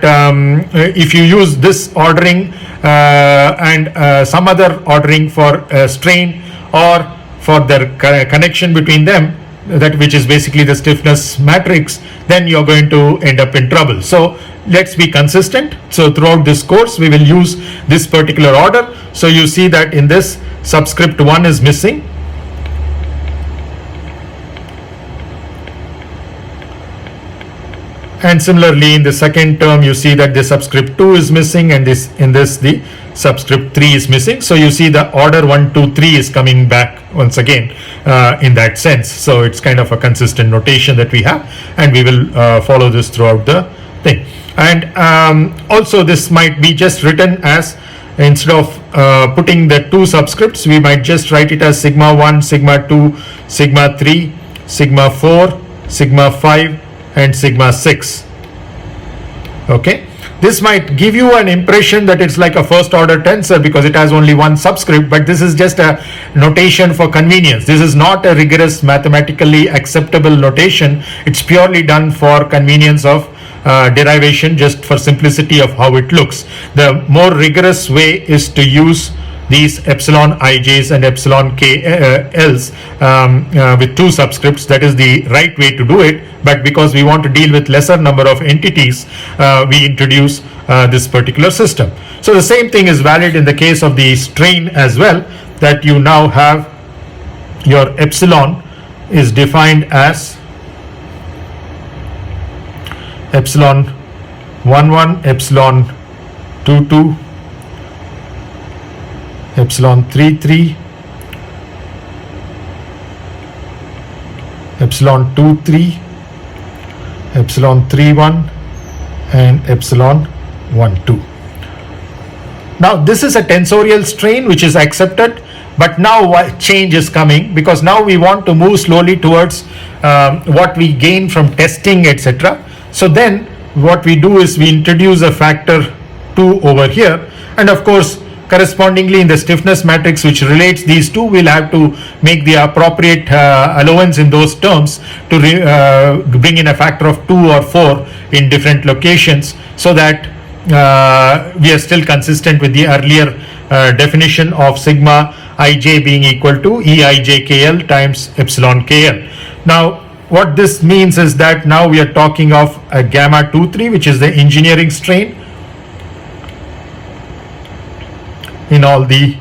S2: if you use this ordering and some other ordering for strain or for the connection between them, that which is basically the stiffness matrix, then you're going to end up in trouble. So let's be consistent. So throughout this course, we will use this particular order. So you see that in this, subscript 1 is missing. And similarly, in the second term, you see that the subscript 2 is missing, and in this the subscript 3 is missing. So you see the order 1, 2, 3 is coming back once again in that sense. So it's kind of a consistent notation that we have, and we will follow this throughout the thing. And also this might be just written as, instead of putting the two subscripts, we might just write it as sigma 1, sigma 2, sigma 3, sigma 4, sigma 5, and sigma 6. Okay, this might give you an impression that it's like a first order tensor because it has only one subscript, but this is just a notation for convenience. This is not a rigorous mathematically acceptable notation. It's purely done for convenience of derivation, just for simplicity of how it looks. The more rigorous way is to use these epsilon ij's and epsilon kl's with two subscripts. That is the right way to do it, but because we want to deal with lesser number of entities, we introduce this particular system. So the same thing is valid in the case of the strain as well, that you now have your epsilon is defined as epsilon 1, 1, epsilon 2, 2, epsilon 3, 3, epsilon 2, 3, epsilon 3, 1, and epsilon 1, 2. Now this is a tensorial strain which is accepted, but now change is coming, because now we want to move slowly towards what we gain from testing, etc. So then what we do is we introduce a factor 2 over here, and of course correspondingly in the stiffness matrix which relates these two, we'll have to make the appropriate allowance in those terms to bring in a factor of 2 or 4 in different locations, so that we are still consistent with the earlier definition of sigma ij being equal to eij kl times epsilon kl. Now what this means is that now we are talking of a gamma 2, 3, which is the engineering strain in all the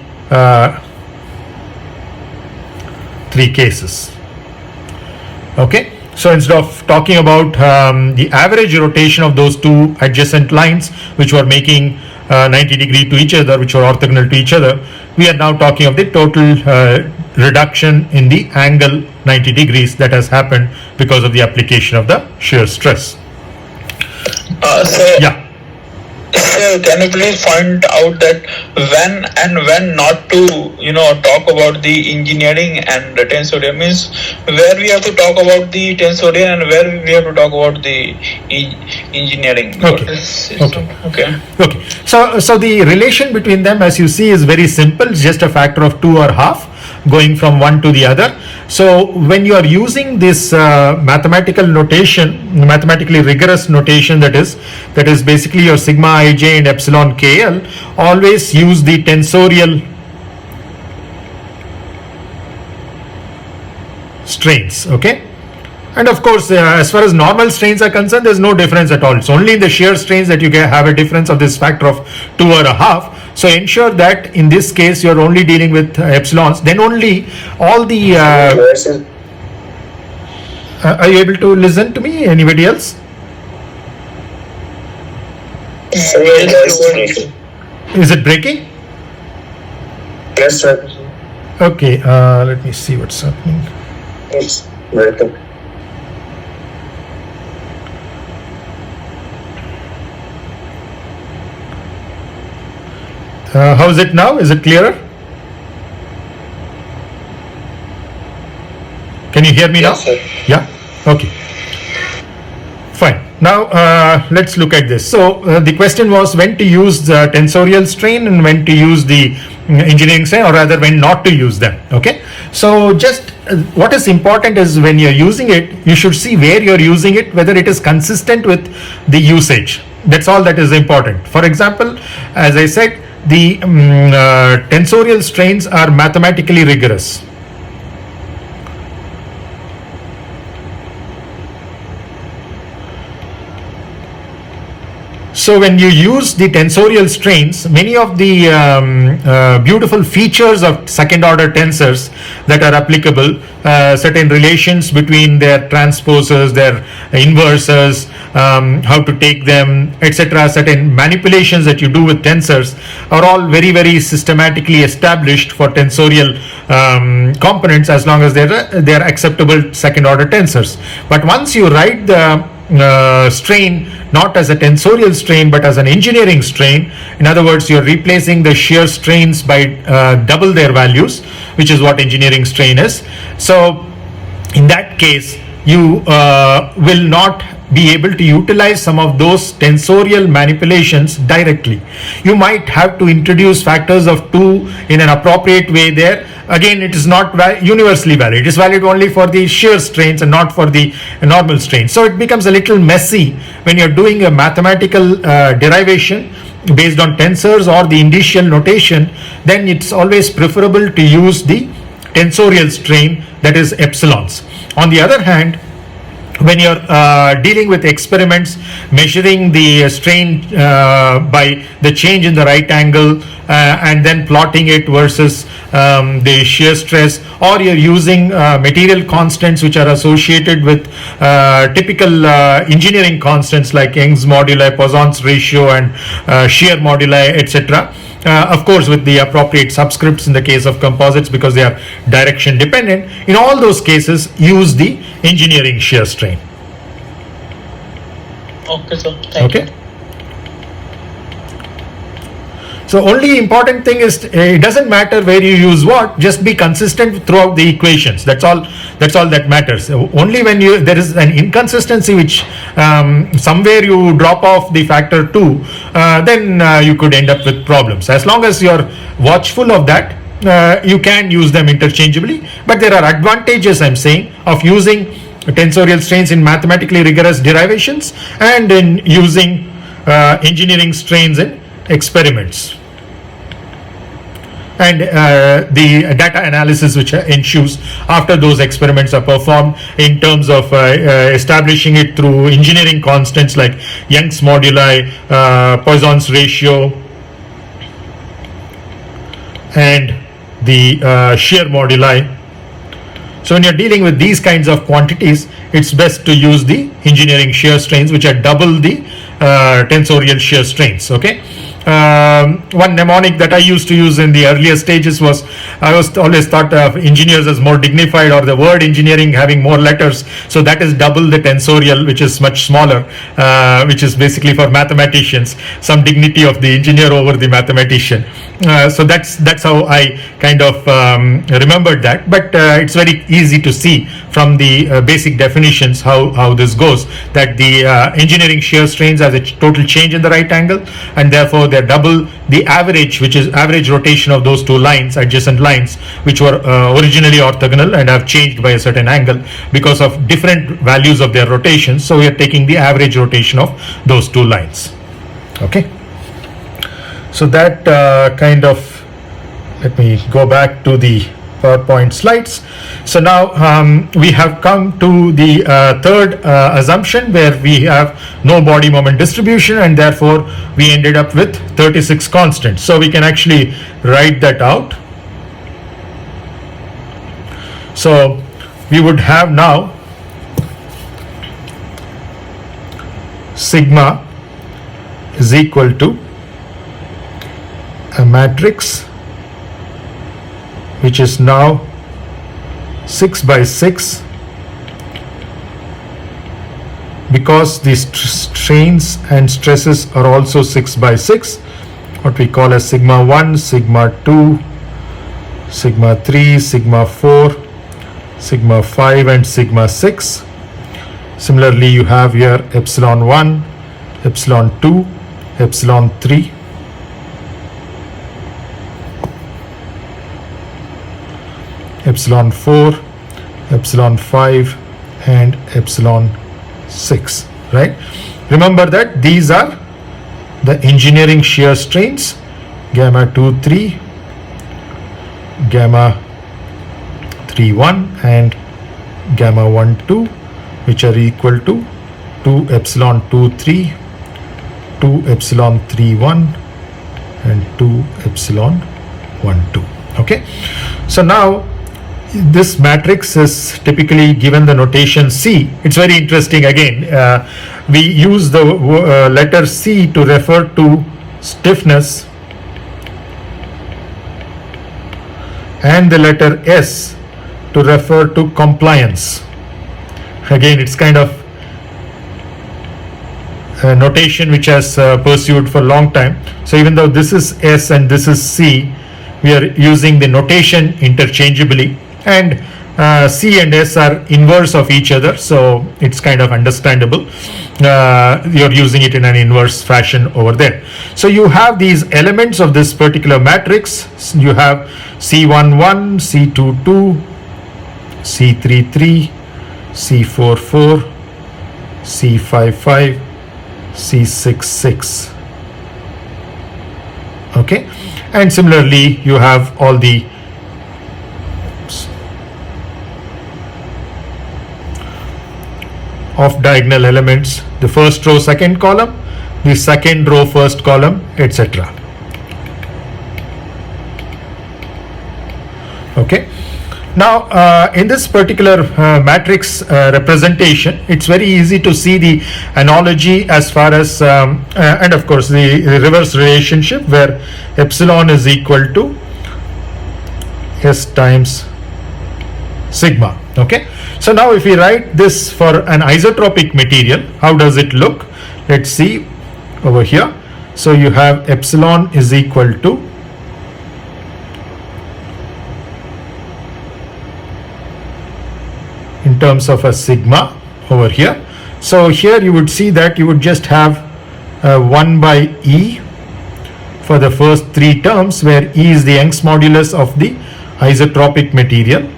S2: three cases. Okay, so instead of talking about the average rotation of those two adjacent lines which were making 90 degree to each other, which were orthogonal to each other, we are now talking of the total reduction in the angle 90 degrees that has happened because of the application of the shear stress. Yeah.
S3: So can you please point out that when not to talk about the engineering and the tensorial, means where we have to talk about the tensorial and where we have to talk about the engineering?
S2: Okay. So the relation between them, as you see, is very simple. It's just a factor of 2 or half going from one to the other. So when you are using this mathematical notation, mathematically rigorous notation, that is basically your sigma ij and epsilon kl, always use the tensorial strains. Okay, and of course as far as normal strains are concerned, there's no difference at all. It's only in the shear strains that you have a difference of this factor of 2 or a half. So ensure that in this case you're only dealing with epsilons, then only all the are you able to listen to me? Anybody else? Is it breaking?
S4: Yes, sir.
S2: Okay, let me see what's happening.
S4: Yes, welcome.
S2: How is it now? Is it clearer? Can you hear me now?
S4: Yes, sir.
S2: Yeah? Okay. Fine. Now let's look at this. So the question was when to use the tensorial strain and when to use the engineering strain, or rather when not to use them. Okay, so just what is important is when you're using it, you should see where you're using it, whether it is consistent with the usage. That's all that is important. For example, as I said, the tensorial strains are mathematically rigorous. So when you use the tensorial strains, many of the beautiful features of second order tensors that are applicable, certain relations between their transposers, their inverses, how to take them, etc., certain manipulations that you do with tensors are all very, very systematically established for tensorial components, as long as they're acceptable second order tensors. But once you write the strain not as a tensorial strain but as an engineering strain, in other words, you're replacing the shear strains by double their values, which is what engineering strain is. So in that case, you will not be able to utilize some of those tensorial manipulations directly. You might have to introduce factors of 2 in an appropriate way there. Again, it is not universally valid. It is valid only for the shear strains and not for the normal strains. So it becomes a little messy when you're doing a mathematical derivation based on tensors or the indicial notation. Then it's always preferable to use the tensorial strain, that is epsilons. On the other hand, when you're dealing with experiments measuring the strain by the change in the right angle and then plotting it versus the shear stress, or you're using material constants which are associated with typical engineering constants like Young's moduli, Poisson's ratio, and shear moduli, etc. Of course, with the appropriate subscripts in the case of composites, because they are direction dependent. In all those cases, use the engineering shear strain.
S3: Okay, sir. Thank you.
S2: So only important thing is it doesn't matter where you use what, just be consistent throughout the equations. That's all that matters. Only when there is an inconsistency which somewhere you drop off the factor 2, then you could end up with problems. As long as you're watchful of that, you can use them interchangeably. But there are advantages, I'm saying, of using tensorial strains in mathematically rigorous derivations and in using engineering strains in experiments. And the data analysis which ensues after those experiments are performed in terms of establishing it through engineering constants like Young's moduli, Poisson's ratio, and the shear moduli. So when you're dealing with these kinds of quantities, it's best to use the engineering shear strains, which are double the tensorial shear strains. Okay. One mnemonic that I used to use in the earlier stages was, I was always thought of engineers as more dignified, or the word engineering having more letters. So that is double the tensorial, which is much smaller, which is basically for mathematicians, some dignity of the engineer over the mathematician. So that's how I kind of remembered that. But it's very easy to see from the basic definitions how this goes, that the engineering shear strains has a total change in the right angle, and therefore they're double the average, which is average rotation of those two lines, adjacent lines, which were originally orthogonal and have changed by a certain angle because of different values of their rotations. So we are taking the average rotation of those two lines. Okay. So that kind of, let me go back to the PowerPoint slides. So now we have come to the third assumption, where we have no body moment distribution, and therefore we ended up with 36 constants. So we can actually write that out. So we would have now sigma is equal to a matrix which is now 6 by 6, because the strains and stresses are also 6 by 6, what we call as sigma 1, sigma 2, sigma 3, sigma 4, sigma 5, and sigma 6. Similarly, you have here epsilon 1, epsilon 2, epsilon 3. epsilon 4, epsilon 5, and epsilon 6, right? Remember that these are the engineering shear strains, gamma 2, 3, gamma 3, 1, and gamma 1, 2, which are equal to 2 epsilon 2, 3, 2 epsilon 3, 1, and 2 epsilon 1, 2. Okay, so now this matrix is typically given the notation C. It's very interesting again. We use the letter C to refer to stiffness and the letter S to refer to compliance. Again, it's kind of a notation which has pursued for a long time. So even though this is S and this is C, we are using the notation interchangeably, and C and S are inverse of each other, so it's kind of understandable. You're using it in an inverse fashion over there. So you have these elements of this particular matrix. You have C11, C22, C33, C44, C55, C66. Okay, and similarly you have all the off diagonal elements, the first row second column, the second row first column, etc. Okay, now in this particular matrix representation, it's very easy to see the analogy as far as and of course the reverse relationship where epsilon is equal to S times sigma. Okay, so now if we write this for an isotropic material, how does it look? Let's see over here. So you have epsilon is equal to in terms of a sigma over here. So here you would see that you would just have 1 by E for the first three terms, where E is the Young's modulus of the isotropic material.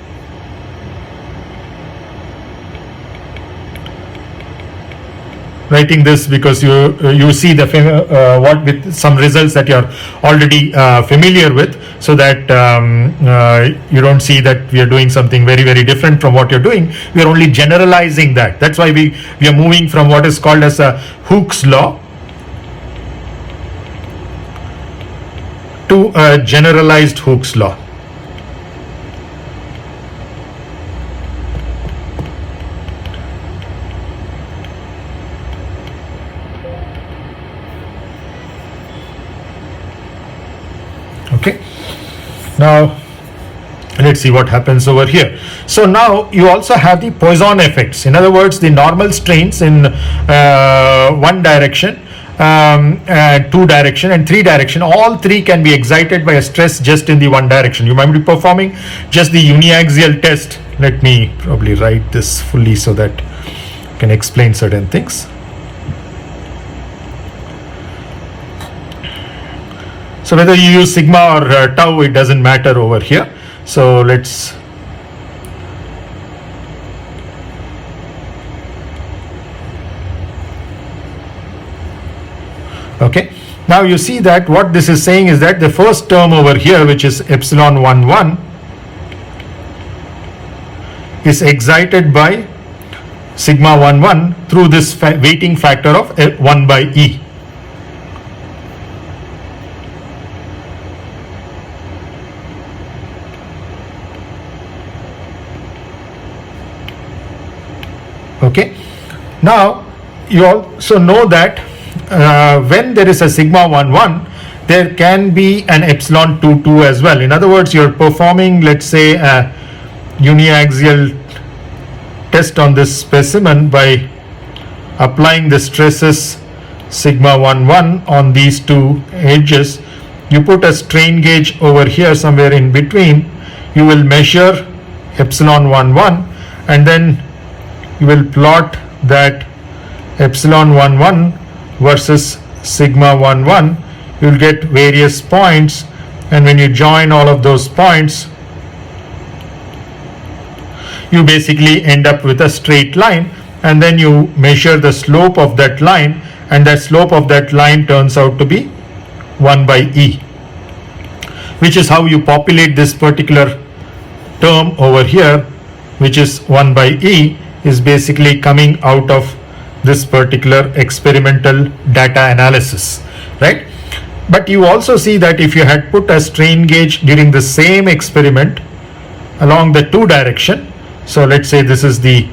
S2: Writing this because you see the what with some results that you're already familiar with, so that you don't see that we are doing something very, very different from what you're doing. We are only generalizing that. That's why we are moving from what is called as a Hooke's law to a generalized Hooke's law. Okay, now let's see what happens over here. So now you also have the Poisson effects. In other words, the normal strains in one direction, two direction, and three direction, all three can be excited by a stress just in the one direction. You might be performing just the uniaxial test. Let me probably write this fully so that I can explain certain things. So whether you use sigma or tau, it doesn't matter over here. So let's okay. Now you see that what this is saying is that the first term over here, which is epsilon 1, 1, is excited by sigma 1, 1 through this weighting factor of 1 by E. Okay, now you also know that when there is a sigma 1, 1, there can be an epsilon 2, 2 as well. In other words, you're performing, let's say, a uniaxial test on this specimen by applying the stresses sigma 1, 1 on these two edges. You put a strain gauge over here somewhere in between. You will measure epsilon 1, 1, and then you will plot that epsilon 1, 1 versus sigma 1, 1. You will get various points, and when you join all of those points, you basically end up with a straight line, and then you measure the slope of that line, and that slope of that line turns out to be 1 by E, which is how you populate this particular term over here, which is 1 by E, is basically coming out of this particular experimental data analysis, right? But you also see that if you had put a strain gauge during the same experiment along the 2 direction, so let's say this is the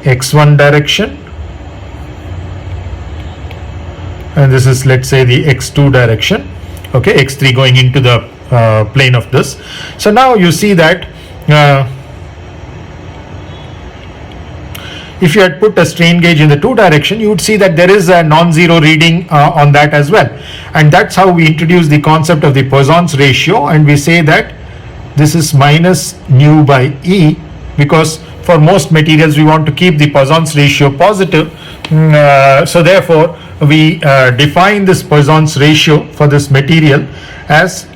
S2: x1 direction, and this is, let's say, the x2 direction, okay, x3 going into the plane of this. So now you see that if you had put a strain gauge in the 2 direction, you would see that there is a non-zero reading on that as well. And that's how we introduce the concept of the Poisson's ratio, and we say that this is minus nu by E, because for most materials we want to keep the Poisson's ratio positive. So therefore we define this Poisson's ratio for this material as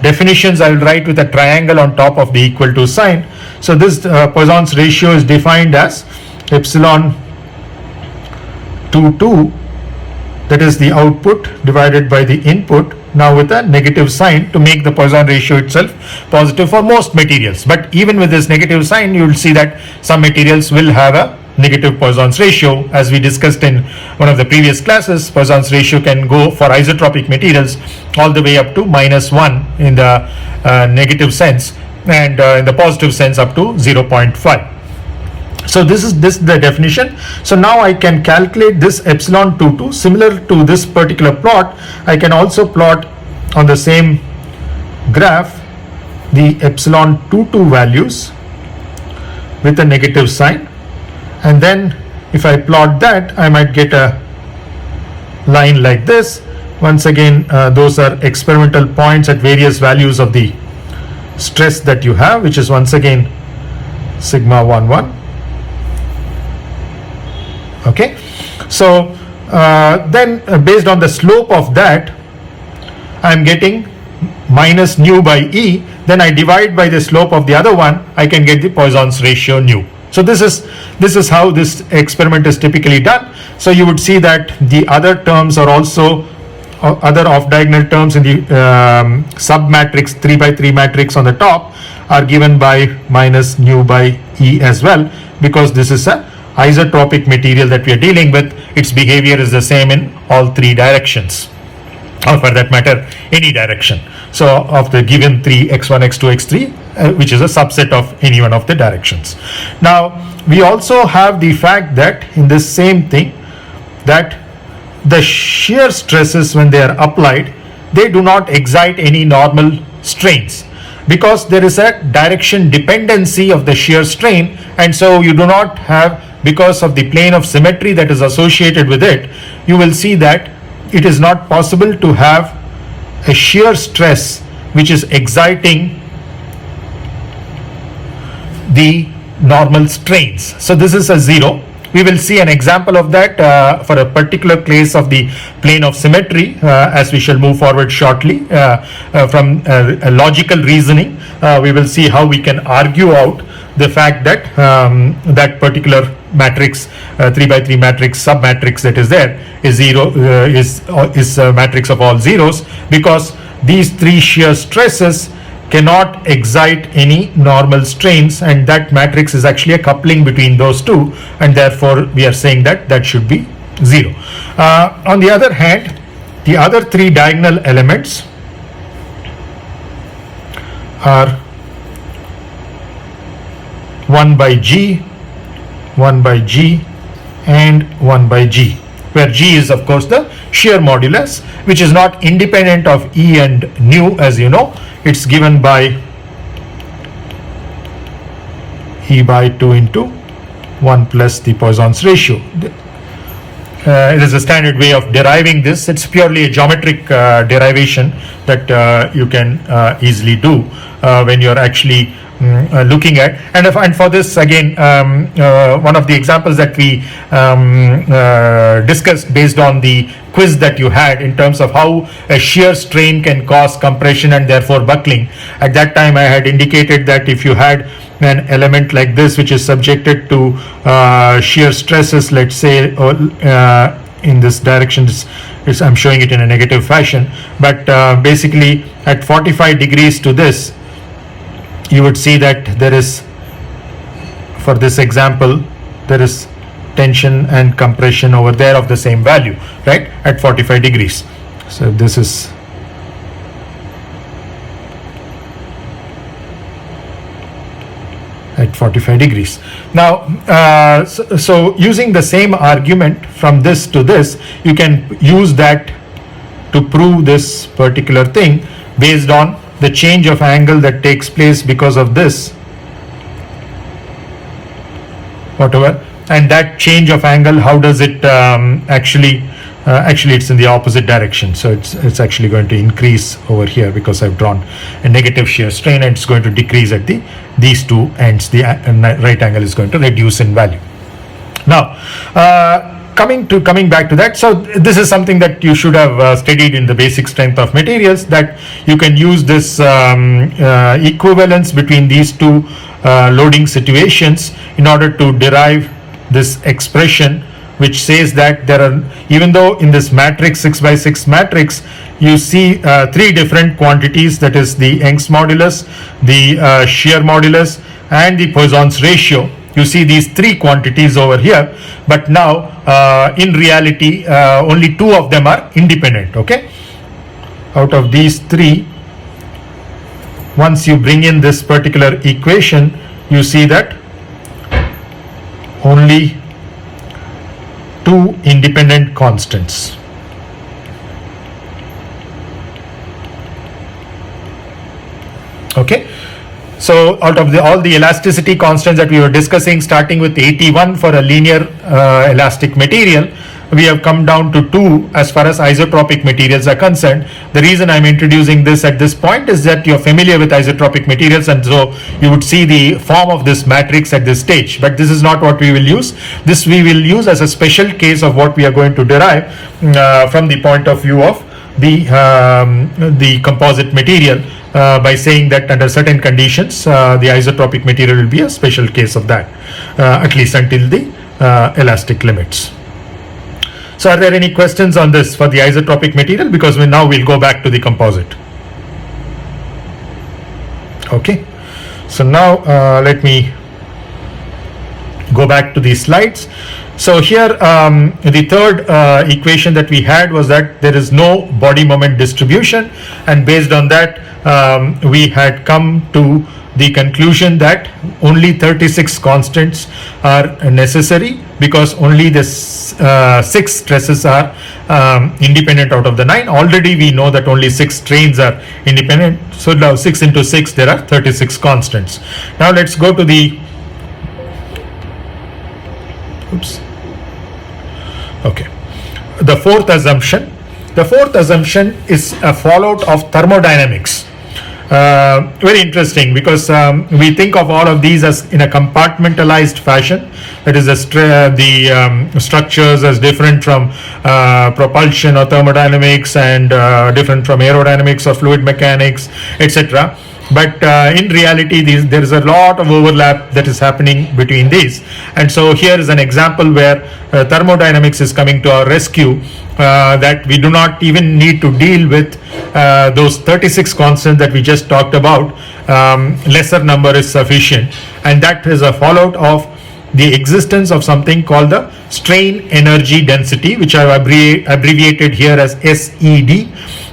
S2: definitions. I will write with a triangle on top of the equal to sign. So this Poisson's ratio is defined as epsilon 2, that is the output, divided by the input, now with a negative sign to make the Poisson ratio itself positive for most materials. But even with this negative sign, you will see that some materials will have a negative Poisson's ratio. As we discussed in one of the previous classes, Poisson's ratio can go for isotropic materials all the way up to -1 in the negative sense, and in the positive sense up to 0.5. So this is the definition. So now I can calculate this epsilon 2 similar to this particular plot. I can also plot on the same graph the epsilon 2 values with a negative sign, and then if I plot that, I might get a line like this. Once again, those are experimental points at various values of the stress that you have, which is once again sigma 1. Okay, so then based on the slope of that, I am getting minus nu by E. Then I divide by the slope of the other one, I can get the Poisson's ratio nu. So this is how this experiment is typically done. So you would see that the other terms are also other off-diagonal terms in the sub-matrix 3 by 3 matrix on the top are given by minus nu by E as well, because this is a isotropic material that we are dealing with. Its behavior is the same in all 3 directions, or for that matter any direction. So of the given 3 x1, x2, x3, which is a subset of any one of the directions. Now we also have the fact that in this same thing, that the shear stresses, when they are applied, they do not excite any normal strains, because there is a direction dependency of the shear strain, and so you do not have, because of the plane of symmetry that is associated with it, you will see that it is not possible to have a shear stress which is exciting the normal strains. So this is a 0. We will see an example of that for a particular case of the plane of symmetry as we shall move forward shortly. From a logical reasoning, we will see how we can argue out the fact that that particular matrix 3 by 3 matrix sub-matrix that is there is is a matrix of all zeros, because these 3 shear stresses cannot excite any normal strains, and that matrix is actually a coupling between those two, and therefore we are saying that that should be 0. On the other hand, the other 3 diagonal elements are 1 by G, 1 by G, and 1 by G, where G is of course the shear modulus, which is not independent of E and nu, as you know. It's given by E by 2 into 1 plus the Poisson's ratio. It is a standard way of deriving this. It's purely a geometric derivation that you can easily do when you're actually looking at. And for this again, one of the examples that we discussed based on the quiz that you had in terms of how a shear strain can cause compression and therefore buckling. At that time I had indicated that if you had an element like this which is subjected to shear stresses, let's say in this direction, I'm showing it in a negative fashion, but basically at 45 degrees to this, you would see that there is, for this example, there is tension and compression over there of the same value, right, at 45 degrees. So this is at 45 degrees. Now, so using the same argument from this to this, you can use that to prove this particular thing based on the change of angle that takes place because of this, whatever, and that change of angle, how does it actually it's in the opposite direction, so it's actually going to increase over here because I've drawn a negative shear strain, and it's going to decrease at these two ends. The right angle is going to reduce in value. Now, coming back to that, so this is something that you should have studied in the basic strength of materials, that you can use this equivalence between these two loading situations in order to derive this expression which says that there are, even though in this matrix 6x6 matrix you see three different quantities, that is the Young's modulus, the shear modulus, and the Poisson's ratio. You see these three quantities over here, but now in reality only two of them are independent. Okay, out of these three, once you bring in this particular equation, you see that only two independent constants. Okay, so out of all the elasticity constants that we were discussing, starting with 81 for a linear elastic material, we have come down to 2 as far as isotropic materials are concerned. The reason I'm introducing this at this point is that you're familiar with isotropic materials, and so you would see the form of this matrix at this stage, but this is not what we will use. This we will use as a special case of what we are going to derive from the point of view of the composite material, by saying that under certain conditions the isotropic material will be a special case of that, at least until the elastic limits. So are there any questions on this for the isotropic material? Because now we'll go back to the composite. Okay, so now let me go back to these slides. So here the third equation that we had was that there is no body moment distribution, and based on that we had come to the conclusion that only 36 constants are necessary, because only the 6 stresses are independent out of the 9. Already we know that only 6 strains are independent, so now 6 into 6, there are 36 constants. Now let's go to the the fourth assumption. The fourth assumption is a fallout of thermodynamics. Very interesting, because we think of all of these as in a compartmentalized fashion. That is, the structures as different from propulsion or thermodynamics, and different from aerodynamics or fluid mechanics, etc. But in reality, there is a lot of overlap that is happening between these. And so here is an example where thermodynamics is coming to our rescue, that we do not even need to deal with those 36 constants that we just talked about. Lesser number is sufficient, and that is a fallout of the existence of something called the strain energy density, which I have abbreviated here as SED,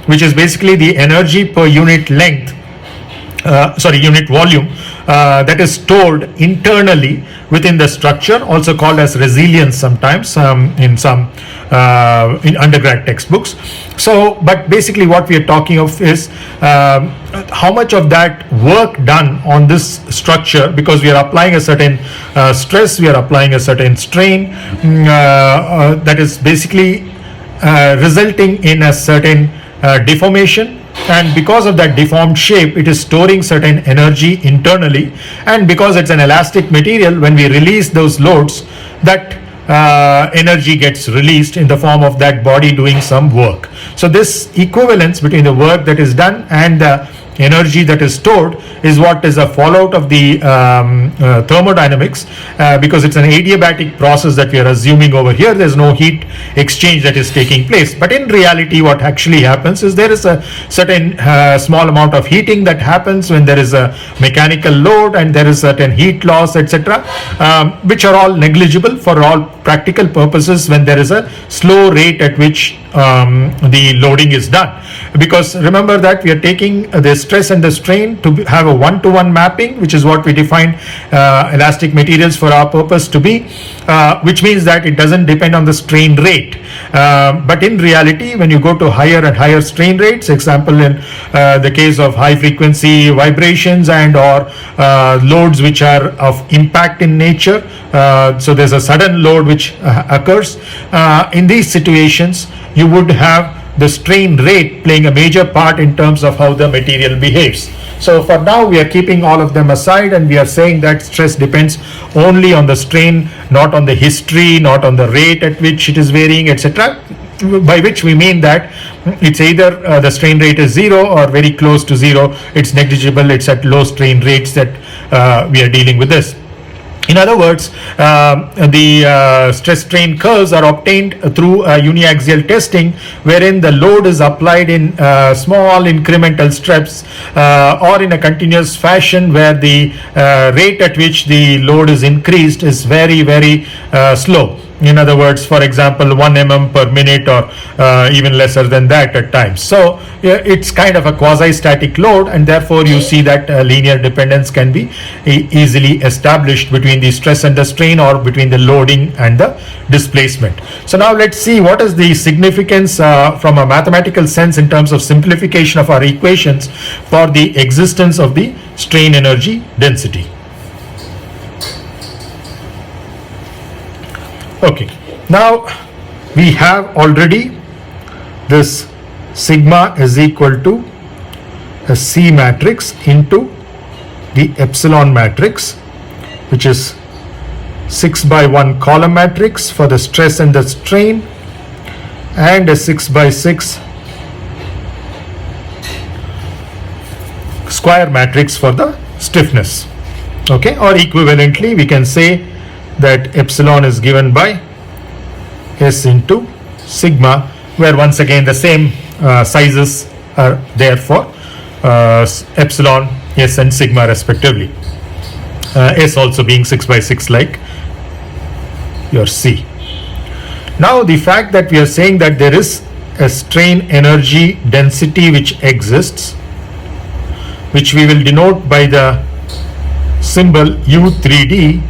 S2: which is basically the energy per unit length, unit volume, that is stored internally within the structure, also called as resilience sometimes in some in undergrad textbooks. So, but basically what we are talking of is how much of that work done on this structure, because we are applying a certain stress, we are applying a certain strain, that is basically resulting in a certain deformation and because of that deformed shape, it is storing certain energy internally, and because it's an elastic material, when we release those loads, that energy gets released in the form of that body doing some work. So this equivalence between the work that is done and the energy that is stored is what is a fallout of the thermodynamics, because it's an adiabatic process that we are assuming over here. There's no heat exchange that is taking place, but in reality what actually happens is there is a certain small amount of heating that happens when there is a mechanical load, and there is certain heat loss, etc., which are all negligible for all practical purposes when there is a slow rate at which the loading is done. Because remember that we are taking the stress and the strain to have a one-to-one mapping, which is what we define elastic materials for our purpose to be, which means that it doesn't depend on the strain rate. But in reality, when you go to higher and higher strain rates, example in the case of high frequency vibrations and or loads which are of impact in nature, so there's a sudden load which occurs, in these situations you would have the strain rate playing a major part in terms of how the material behaves. So for now we are keeping all of them aside, and we are saying that stress depends only on the strain, not on the history, not on the rate at which it is varying, etc., by which we mean that it's either the strain rate is zero or very close to zero, it's negligible, it's at low strain rates that we are dealing with this. In other words, the stress strain curves are obtained through uniaxial testing, wherein the load is applied in small incremental steps or in a continuous fashion, where the rate at which the load is increased is very, very slow. In other words, for example, 1 mm per minute or even lesser than that at times. So it's kind of a quasi-static load, and therefore you see that linear dependence can be easily established between the stress and the strain, or between the loading and the displacement. So now let's see what is the significance from a mathematical sense in terms of simplification of our equations for the existence of the strain energy density. Okay, now we have already this sigma is equal to a C matrix into the epsilon matrix, which is 6 by 1 column matrix for the stress and the strain, and a 6 by 6 square matrix for the stiffness. Okay, or equivalently we can say that epsilon is given by S into sigma, where once again the same sizes are there for epsilon, S and sigma respectively. S also being 6 by 6 like your C. Now the fact that we are saying that there is a strain energy density which exists, which we will denote by the symbol U3D,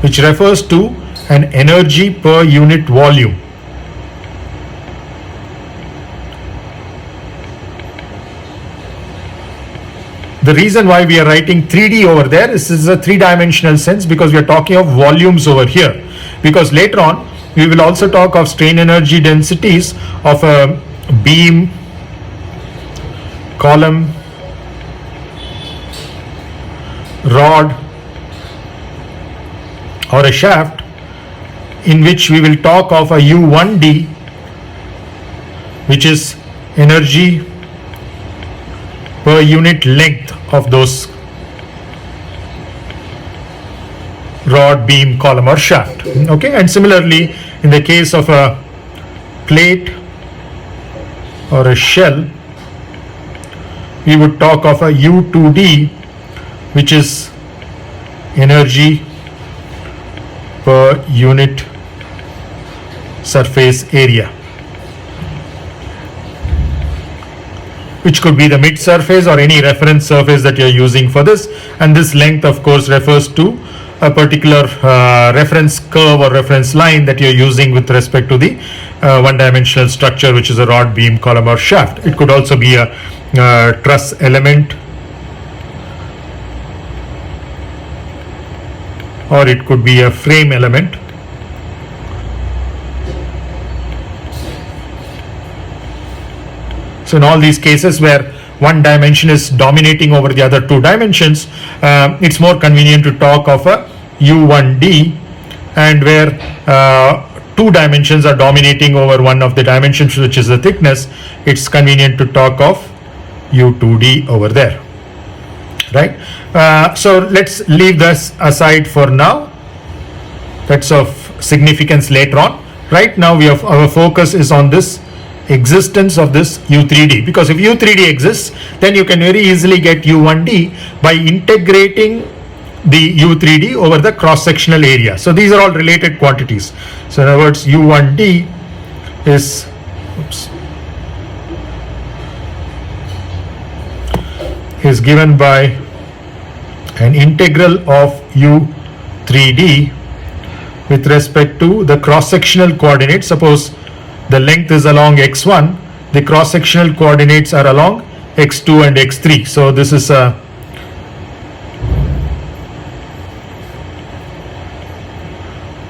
S2: which refers to an energy per unit volume. The reason why we are writing 3D over there is this is a three-dimensional sense, because we are talking of volumes over here. Because later on we will also talk of strain energy densities of a beam, column, rod, or a shaft, in which we will talk of a U1D, which is energy per unit length of those rod, beam, column or shaft. Okay, and similarly in the case of a plate or a shell, we would talk of a U2D, which is energy per unit surface area, which could be the mid surface or any reference surface that you are using for this. And this length of course refers to a particular reference curve or reference line that you are using with respect to the one-dimensional structure, which is a rod, beam, column or shaft. It could also be a truss element, or it could be a frame element. So in all these cases where one dimension is dominating over the other two dimensions, it's more convenient to talk of a U1D, and where two dimensions are dominating over one of the dimensions, which is the thickness, it's convenient to talk of U2D over there, right? So let's leave this aside for now. That's of significance later on. Right now our focus is on this existence of this U3D, because if U3D exists, then you can very easily get U1D by integrating the U3D over the cross-sectional area. So these are all related quantities. So in other words, U1D is given by an integral of U3D with respect to the cross-sectional coordinates. Suppose the length is along x1, the cross-sectional coordinates are along x2 and x3. So this is a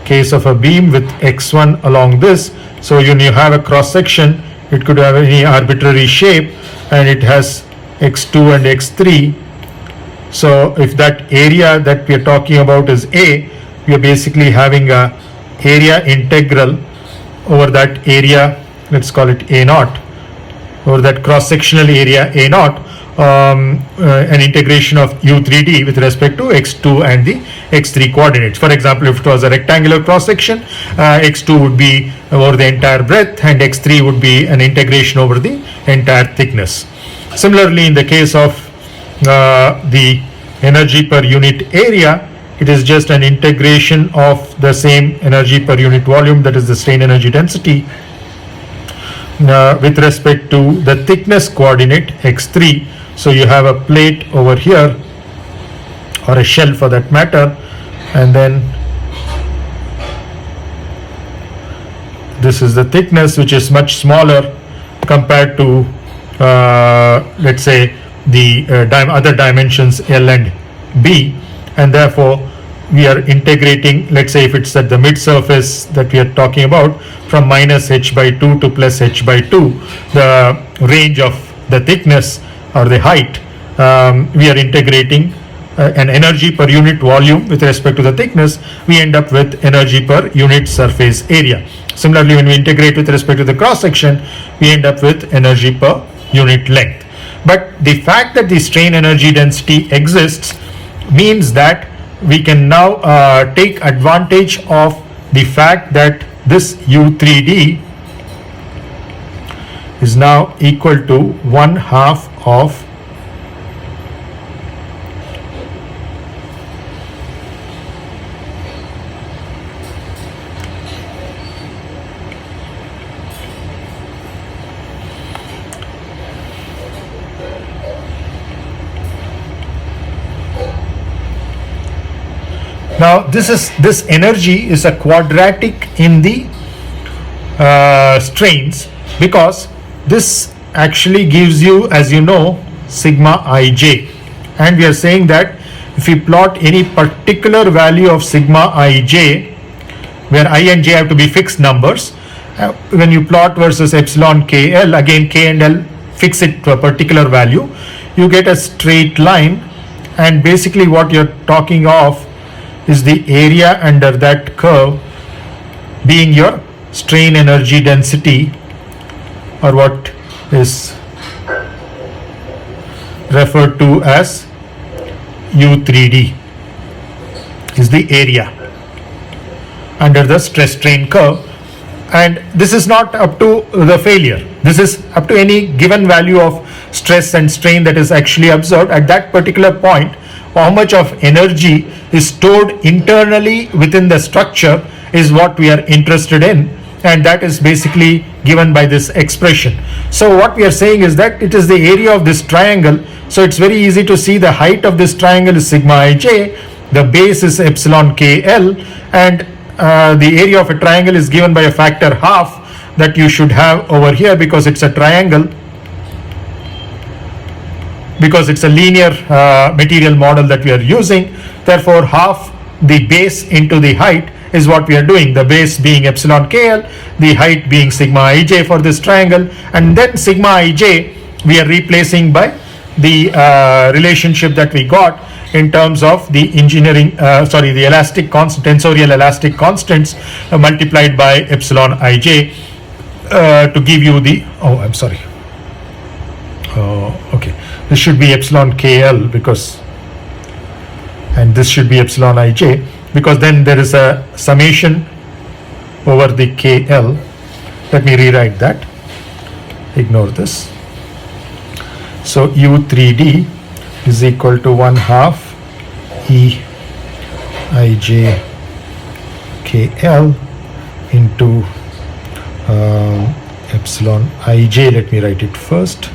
S2: case of a beam with x1 along this. So when you have a cross-section, it could have any arbitrary shape and it has x2 and x3. So if that area that we are talking about is A, we are basically having a area integral over that area, let's call it A naught, over that cross-sectional area A naught, an integration of U3D with respect to x2 and the x3 coordinates. For example, if it was a rectangular cross-section, x2 would be over the entire breadth and x3 would be an integration over the entire thickness. Similarly, in the case of the energy per unit area, it is just an integration of the same energy per unit volume, that is the strain energy density, with respect to the thickness coordinate x3. So you have a plate over here, or a shell for that matter, and then this is the thickness, which is much smaller compared to let's say the other dimensions L and B, and therefore we are integrating, let's say if it's at the mid surface that we are talking about, from minus h by 2 to plus h by 2, the range of the thickness or the height, we are integrating an energy per unit volume with respect to the thickness, we end up with energy per unit surface area. Similarly, when we integrate with respect to the cross section, we end up with energy per unit length. But the fact that the strain energy density exists means that we can now take advantage of the fact that this U3D is now equal to 1/2 of now this energy is a quadratic in the strains, because this actually gives you, as you know, sigma ij, and we are saying that if we plot any particular value of sigma ij, where I and j have to be fixed numbers, when you plot versus epsilon kl, again k and l fix it to a particular value, you get a straight line, and basically what you're talking of is the area under that curve being your strain energy density, or what is referred to as U3D is the area under the stress strain curve. And this is not up to the failure, this is up to any given value of stress and strain that is actually observed at that particular point. How much of energy is stored internally within the structure is what we are interested in, and that is basically given by this expression. So what we are saying is that it is the area of this triangle. So it's very easy to see the height of this triangle is sigma ij, the base is epsilon kl, and the area of a triangle is given by a factor half that you should have over here, because it's a triangle, because it's a linear material model that we are using. Therefore half the base into the height is what we are doing, the base being epsilon kl, the height being sigma ij for this triangle, and then sigma ij we are replacing by the relationship that we got in terms of the the elastic constant, tensorial elastic constants multiplied by epsilon ij to give you the, okay, this should be epsilon kl and this should be epsilon ij, because then there is a summation over the kl. Let me rewrite that. Ignore this. So u3d is equal to 1/2 e ij kl into epsilon ij. Let me write it first.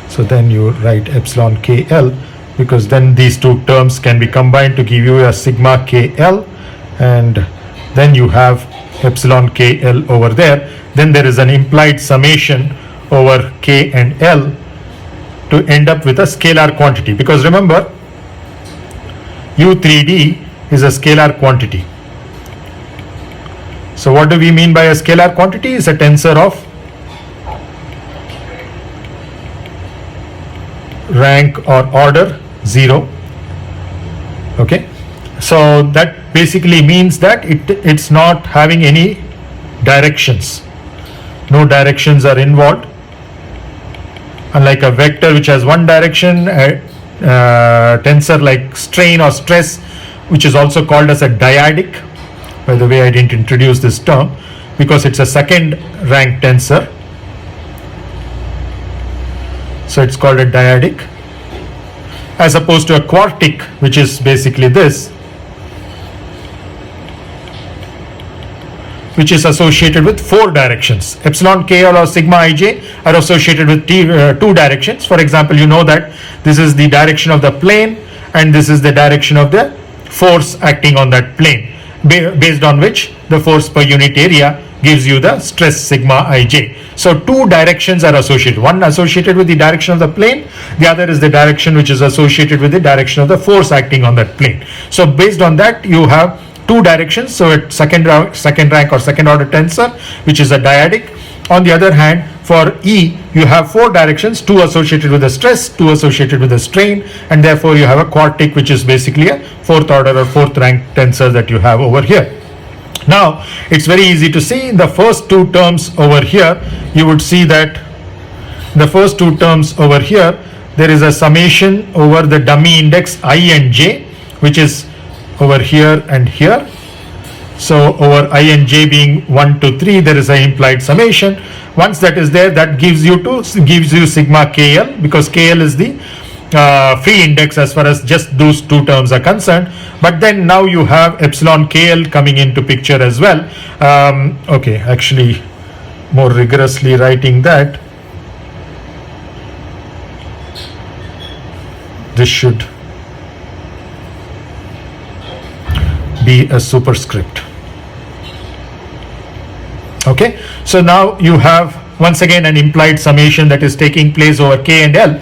S2: So then you write epsilon kl, because then these two terms can be combined to give you a sigma kl, and then you have epsilon kl over there. Then there is an implied summation over k and l to end up with a scalar quantity, because remember u3d is a scalar quantity. So what do we mean by a scalar quantity? It's a tensor of rank or order 0. Okay, so that basically means that it's not having any directions. No directions are involved, unlike a vector which has one direction. Tensor like strain or stress, which is also called as a dyadic. By the way, I didn't introduce this term because it's a second rank tensor, so it's called a dyadic, as opposed to a quartic, which is basically this, which is associated with 4 directions. Epsilon kl or sigma ij are associated with 2 directions. For example, you know that this is the direction of the plane and this is the direction of the force acting on that plane, based on which the force per unit area gives you the stress sigma ij. So 2 directions are associated. One associated with the direction of the plane, the other is the direction which is associated with the direction of the force acting on that plane. So based on that, you have 2 directions. So at second rank or second order tensor, which is a dyadic. On the other hand, for E, you have 4 directions, 2 associated with the stress, 2 associated with the strain, and therefore you have a quartic, which is basically a 4th order or 4th rank tensor that you have over here. Now, it's very easy to see in the first 2 terms over here, you would see that the first 2 terms over here, there is a summation over the dummy index I and j, which is over here and here. So over I and j being 1 to 3, there is an implied summation. Once that is there, that gives you sigma kl, because kl is the free index as far as just those 2 terms are concerned. But then now you have epsilon kl coming into picture as well. Okay, actually more rigorously writing that, this should be a superscript. Okay, so now you have once again an implied summation that is taking place over k and l,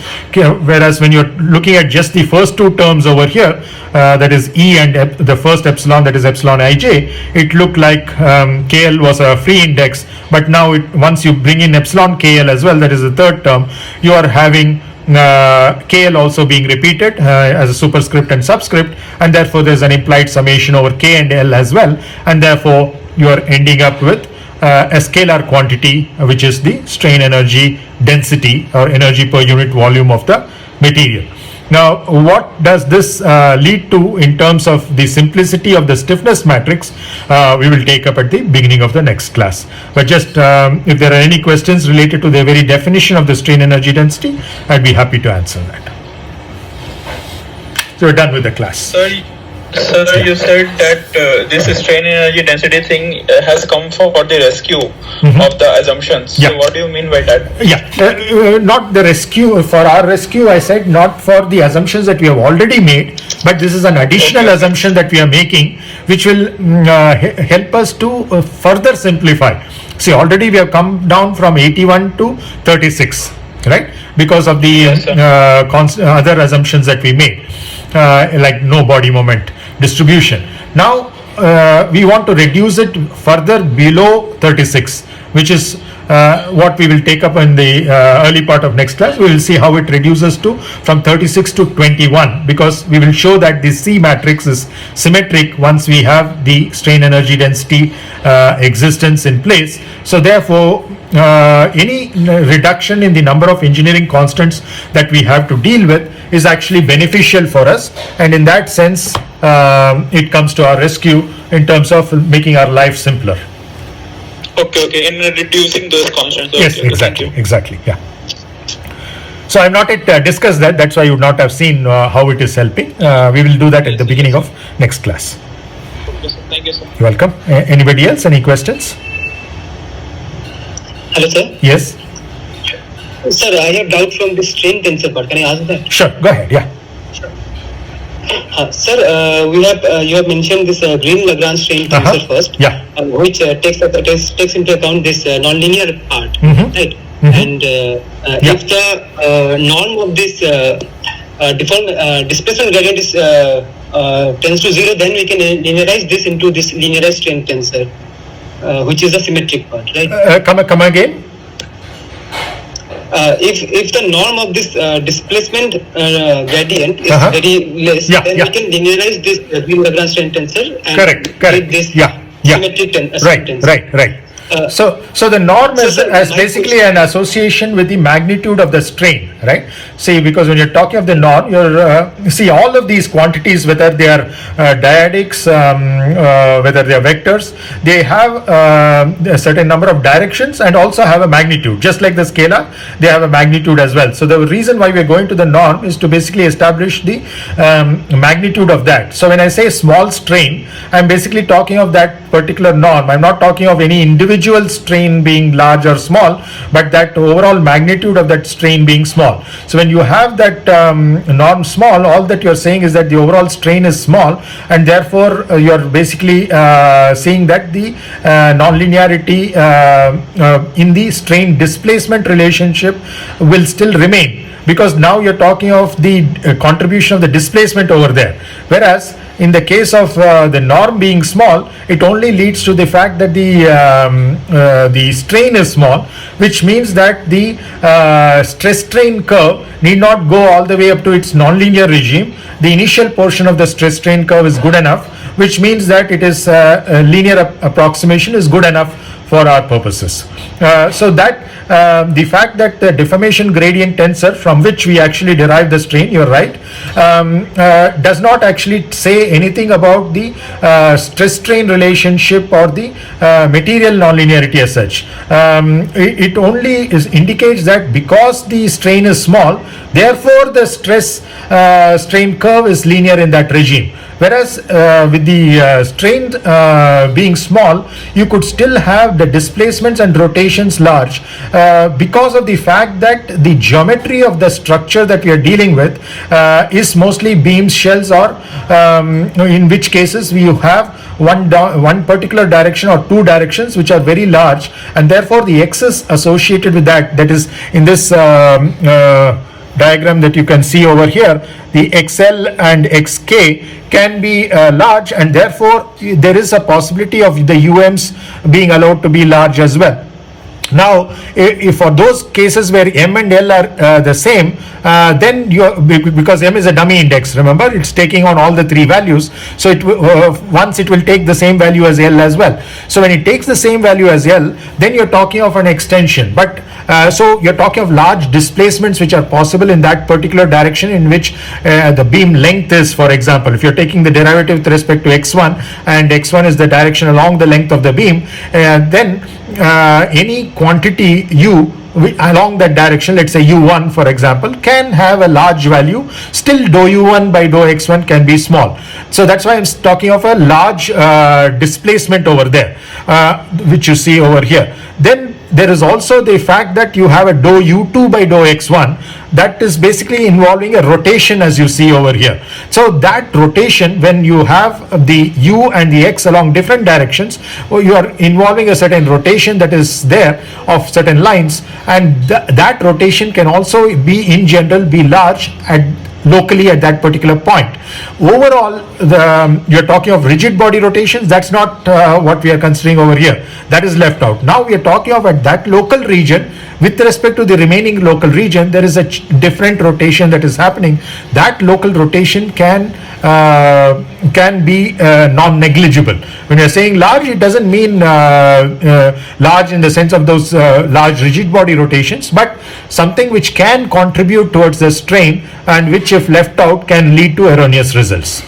S2: whereas when you're looking at just the first 2 terms over here, that is E and the first epsilon, that is epsilon ij, it looked like kl was a free index, but now once you bring in epsilon kl as well, that is the 3rd term, you are having kl also being repeated as a superscript and subscript, and therefore there's an implied summation over k and l as well, and therefore you are ending up with a scalar quantity, which is the strain energy density or energy per unit volume of the material. Now, what does this lead to in terms of the simplicity of the stiffness matrix? We will take up at the beginning of the next class. But just if there are any questions related to the very definition of the strain energy density, I'd be happy to answer that. So we're done with the class.
S3: Sir, you said that this strain energy density thing has come for the rescue of the assumptions.
S2: Yeah.
S3: So what do you mean by that?
S2: Yeah, not the rescue. For our rescue, I said not for the assumptions that we have already made, but this is an additional assumption that we are making, which will help us to further simplify. See, already we have come down from 81 to 36, right? Because of the other assumptions that we made, like no body moment distribution. Now, we want to reduce it further below 36, which is what we will take up in the early part of next class. We will see how it reduces to from 36 to 21, because we will show that the C matrix is symmetric once we have the strain energy density existence in place. So therefore, any reduction in the number of engineering constants that we have to deal with is actually beneficial for us, and in that sense it comes to our rescue in terms of making our life simpler.
S3: Okay, in reducing those constants.
S2: Yes,
S3: Okay,
S2: exactly,
S3: thank you.
S2: exactly, yeah. So I've not yet discussed that, that's why you would not have seen how it is helping. We will do that at the beginning of next class.
S3: Okay, sir. Thank you, sir.
S2: You're welcome. Anybody else, any questions?
S5: Hello, sir.
S2: Yes,
S5: Sir, I have doubt from the strain tensor part. Can I ask that?
S2: sure, go ahead, yeah.
S5: Sir, we have you have mentioned this green Lagrange strain tensor first,
S2: Yeah,
S5: which takes into account this nonlinear part,
S2: Mhm.
S5: right?
S2: Mhm.
S5: And
S2: Yeah.
S5: if the norm of this displacement gradient is tends to 0, then we can linearize this into this linearized strain tensor, which is the symmetric part, right?
S2: come again.
S5: If the norm of this displacement gradient is
S2: Uh-huh.
S5: very less,
S2: Yeah,
S5: then
S2: yeah.
S5: we can linearize this green Lagrange strain tensor and
S2: Correct.
S5: get this
S2: Yeah, yeah.
S5: symmetric strain
S2: Right,
S5: tensor.
S2: right.
S5: Uh,
S2: So the norm
S5: so
S2: is
S5: sir,
S2: as
S5: my
S2: basically an association with the magnitude of the strain, right? See, because when you're talking of the norm, you're see all of these quantities, whether they are dyadics, whether they are vectors, they have a certain number of directions and also have a magnitude. Just like the scalar, they have a magnitude as well. So the reason why we're going to the norm is to basically establish the magnitude of that. So when I say small strain, I'm basically talking of that particular norm. I'm not talking of any individual strain being large or small, but that overall magnitude of that strain being small. So when you have that norm small, all that you're saying is that the overall strain is small, and therefore you're basically saying that the nonlinearity in the strain displacement relationship will still remain, because now you're talking of the contribution of the displacement over there, whereas in the case of the norm being small, it only leads to the fact that the strain is small, which means that the stress strain curve need not go all the way up to its nonlinear regime. The initial portion of the stress strain curve is good enough, which means that it is a linear approximation is good enough for our purposes. So that the fact that the deformation gradient tensor from which we actually derive the strain, you're right, does not actually say anything about the stress strain relationship or the material nonlinearity as such. It only indicates that because the strain is small, therefore the stress strain curve is linear in that regime. Whereas with the strain being small, you could still have the displacements and rotations large because of the fact that the geometry of the structure that we are dealing with is mostly beams, shells, or in which cases we have one particular direction or two directions which are very large, and therefore the x's associated with that is in this diagram that you can see over here, the XL and XK can be large, and therefore there is a possibility of the UMs being allowed to be large as well. Now, if for those cases where M and L are the same, then because M is a dummy index, remember, it's taking on all the three values. So once it will take the same value as L as well. So when it takes the same value as L, then you're talking of an extension. But so you're talking of large displacements which are possible in that particular direction in which the beam length is, for example, if you're taking the derivative with respect to x1 and x1 is the direction along the length of the beam, then any quantity u along that direction, let's say u1 for example, can have a large value. Still dou u1 by dou x1 can be small. So that's why I'm talking of a large displacement over there, which you see over here. Then there is also the fact that you have a dou u2 by dou x1 that is basically involving a rotation, as you see over here. So that rotation, when you have the u and the x along different directions, you are involving a certain rotation that is there of certain lines, and that rotation can also be in general be large locally at that particular point. Overall, you're talking of rigid body rotations. That's not what we are considering over here. That is left out. Now we are talking of at that local region. With respect to the remaining local region, there is a different rotation that is happening. That local rotation can be non-negligible. When you're saying large, it doesn't mean large in the sense of those large rigid body rotations, but something which can contribute towards the strain and which, if left out, can lead to erroneous results.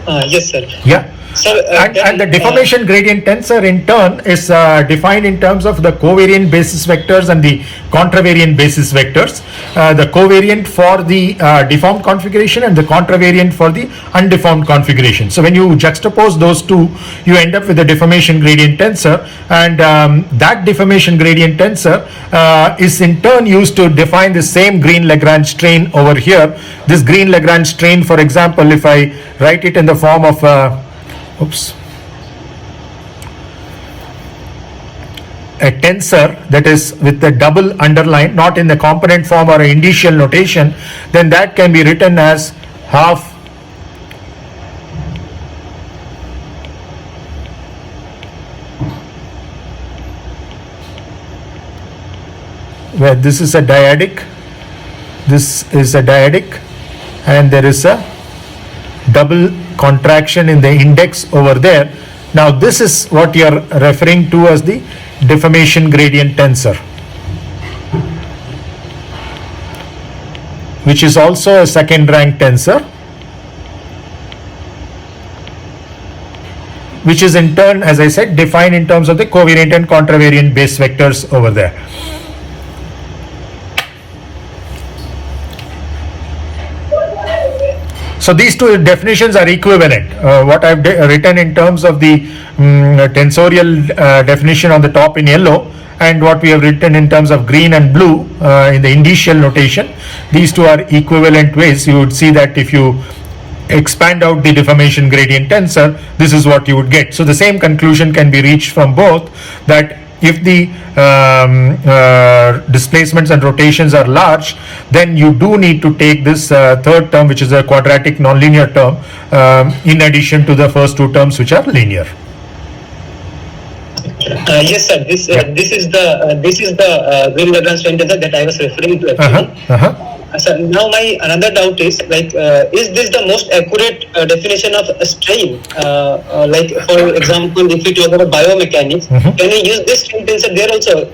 S5: Yes, sir.
S2: Yeah.
S5: Sir,
S2: And the deformation gradient tensor in turn is defined in terms of the covariant basis vectors and the contravariant basis vectors. The covariant for the deformed configuration and the contravariant for the undeformed configuration. So when you juxtapose those two, you end up with the deformation gradient tensor, and that deformation gradient tensor is in turn used to define the same Green-Lagrange strain over here. This Green-Lagrange strain, for example, if I write it in the form of a tensor that is with the double underline, not in the component form or indicial notation, then that can be written as half where this is a dyadic, this is a dyadic, and there is a double contraction in the index over there. Now this is what you are referring to as the deformation gradient tensor, which is also a second rank tensor, which is in turn, as I said, defined in terms of the covariant and contravariant base vectors over there. So these two definitions are equivalent. What I've written in terms of the tensorial definition on the top in yellow, and what we have written in terms of green and blue in the indicial notation, these two are equivalent ways. You would see that if you expand out the deformation gradient tensor, this is what you would get. So the same conclusion can be reached from both, that if the displacements and rotations are large, then you do need to take this third term, which is a quadratic nonlinear term, in addition to the first two terms, which are linear.
S5: Yes, sir. This is the Green-Lagrange strain tensor that I was referring to actually. So now my another doubt is is this the most accurate definition of a strain? Like for example, if we talk about biomechanics, can we use this strain tensor there also,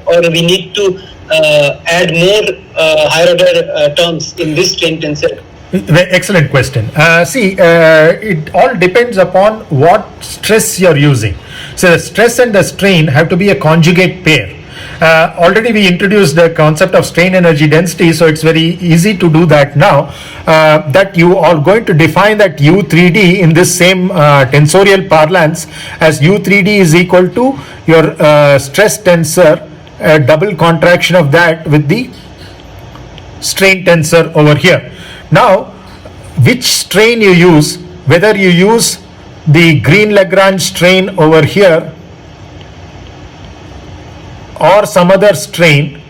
S5: or we need to add more higher order terms in this strain tensor?
S2: Excellent question. It all depends upon what stress you're using. So the stress and the strain have to be a conjugate pair. Already we introduced the concept of strain energy density, so it's very easy to do that now, that you are going to define that U3D in this same tensorial parlance as U3D is equal to your stress tensor, double contraction of that with the strain tensor over here. Now, which strain you use, whether you use the Green-Lagrange strain over here or some other strain,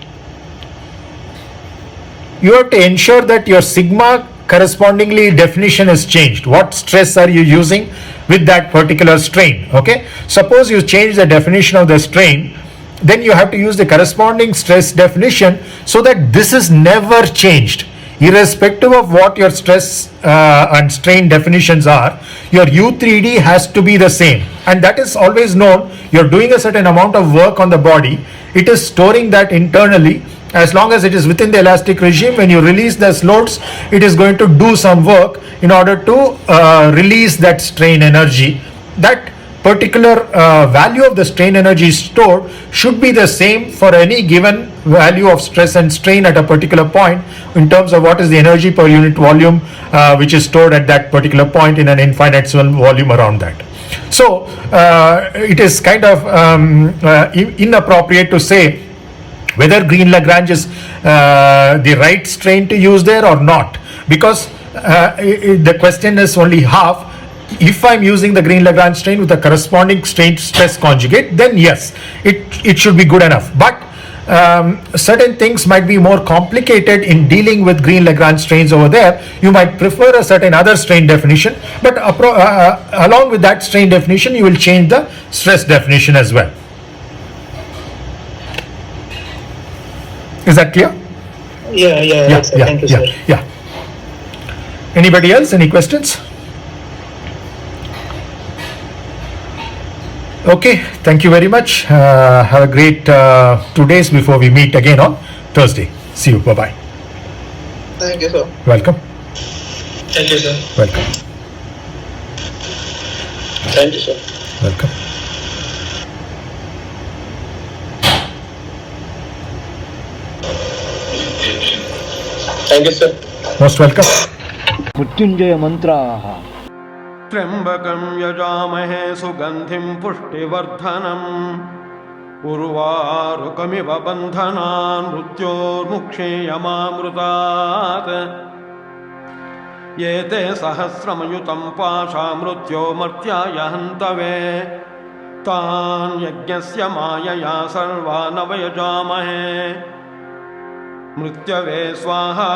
S2: you have to ensure that your sigma correspondingly definition is changed. What stress are you using with that particular strain? Okay, suppose you change the definition of the strain, then you have to use the corresponding stress definition so that this is never changed. Irrespective of what your stress and strain definitions are, your U3D has to be the same, and that is always known. You're doing a certain amount of work on the body, it is storing that internally. As long as it is within the elastic regime, when you release the loads, it is going to do some work in order to release that strain energy. That particular value of the strain energy stored should be the same for any given value of stress and strain at a particular point, in terms of what is the energy per unit volume which is stored at that particular point in an infinitesimal volume around that. So it is kind of inappropriate to say whether Green-Lagrange is the right strain to use there or not, because the question is only half. If I'm using the Green-Lagrange strain with a corresponding strain stress conjugate, then yes, it should be good enough. But certain things might be more complicated in dealing with green Lagrange strains over there. You might prefer a certain other strain definition, but along with that strain definition, you will change the stress definition as well. Is that clear?
S5: Yeah, sir. Thank you, sir.
S2: Yeah. Anybody else? Any questions? Okay, thank you very much. Have a great 2 days before we meet again on Thursday. See you. Bye-bye.
S3: Thank you, sir.
S2: Welcome.
S3: Thank you, sir.
S2: Welcome.
S4: Thank you, sir.
S2: Welcome.
S4: Thank you, sir.
S2: Most welcome.
S6: Mrityunjay मंत्राः
S7: त्र्यम्बकं यजामहे सुगन्धिं पुष्टिवर्धनम् उर्वारुकमिव बन्धनान् मृत्योर्मुक्षीयमामृतात् एते सहस्रमयुतं पाशा मृत्योर्मर्त्याय हन्तवे तान् यज्ञस्य मायया सर्वान् वयजामहे मृत्यवे स्वाहा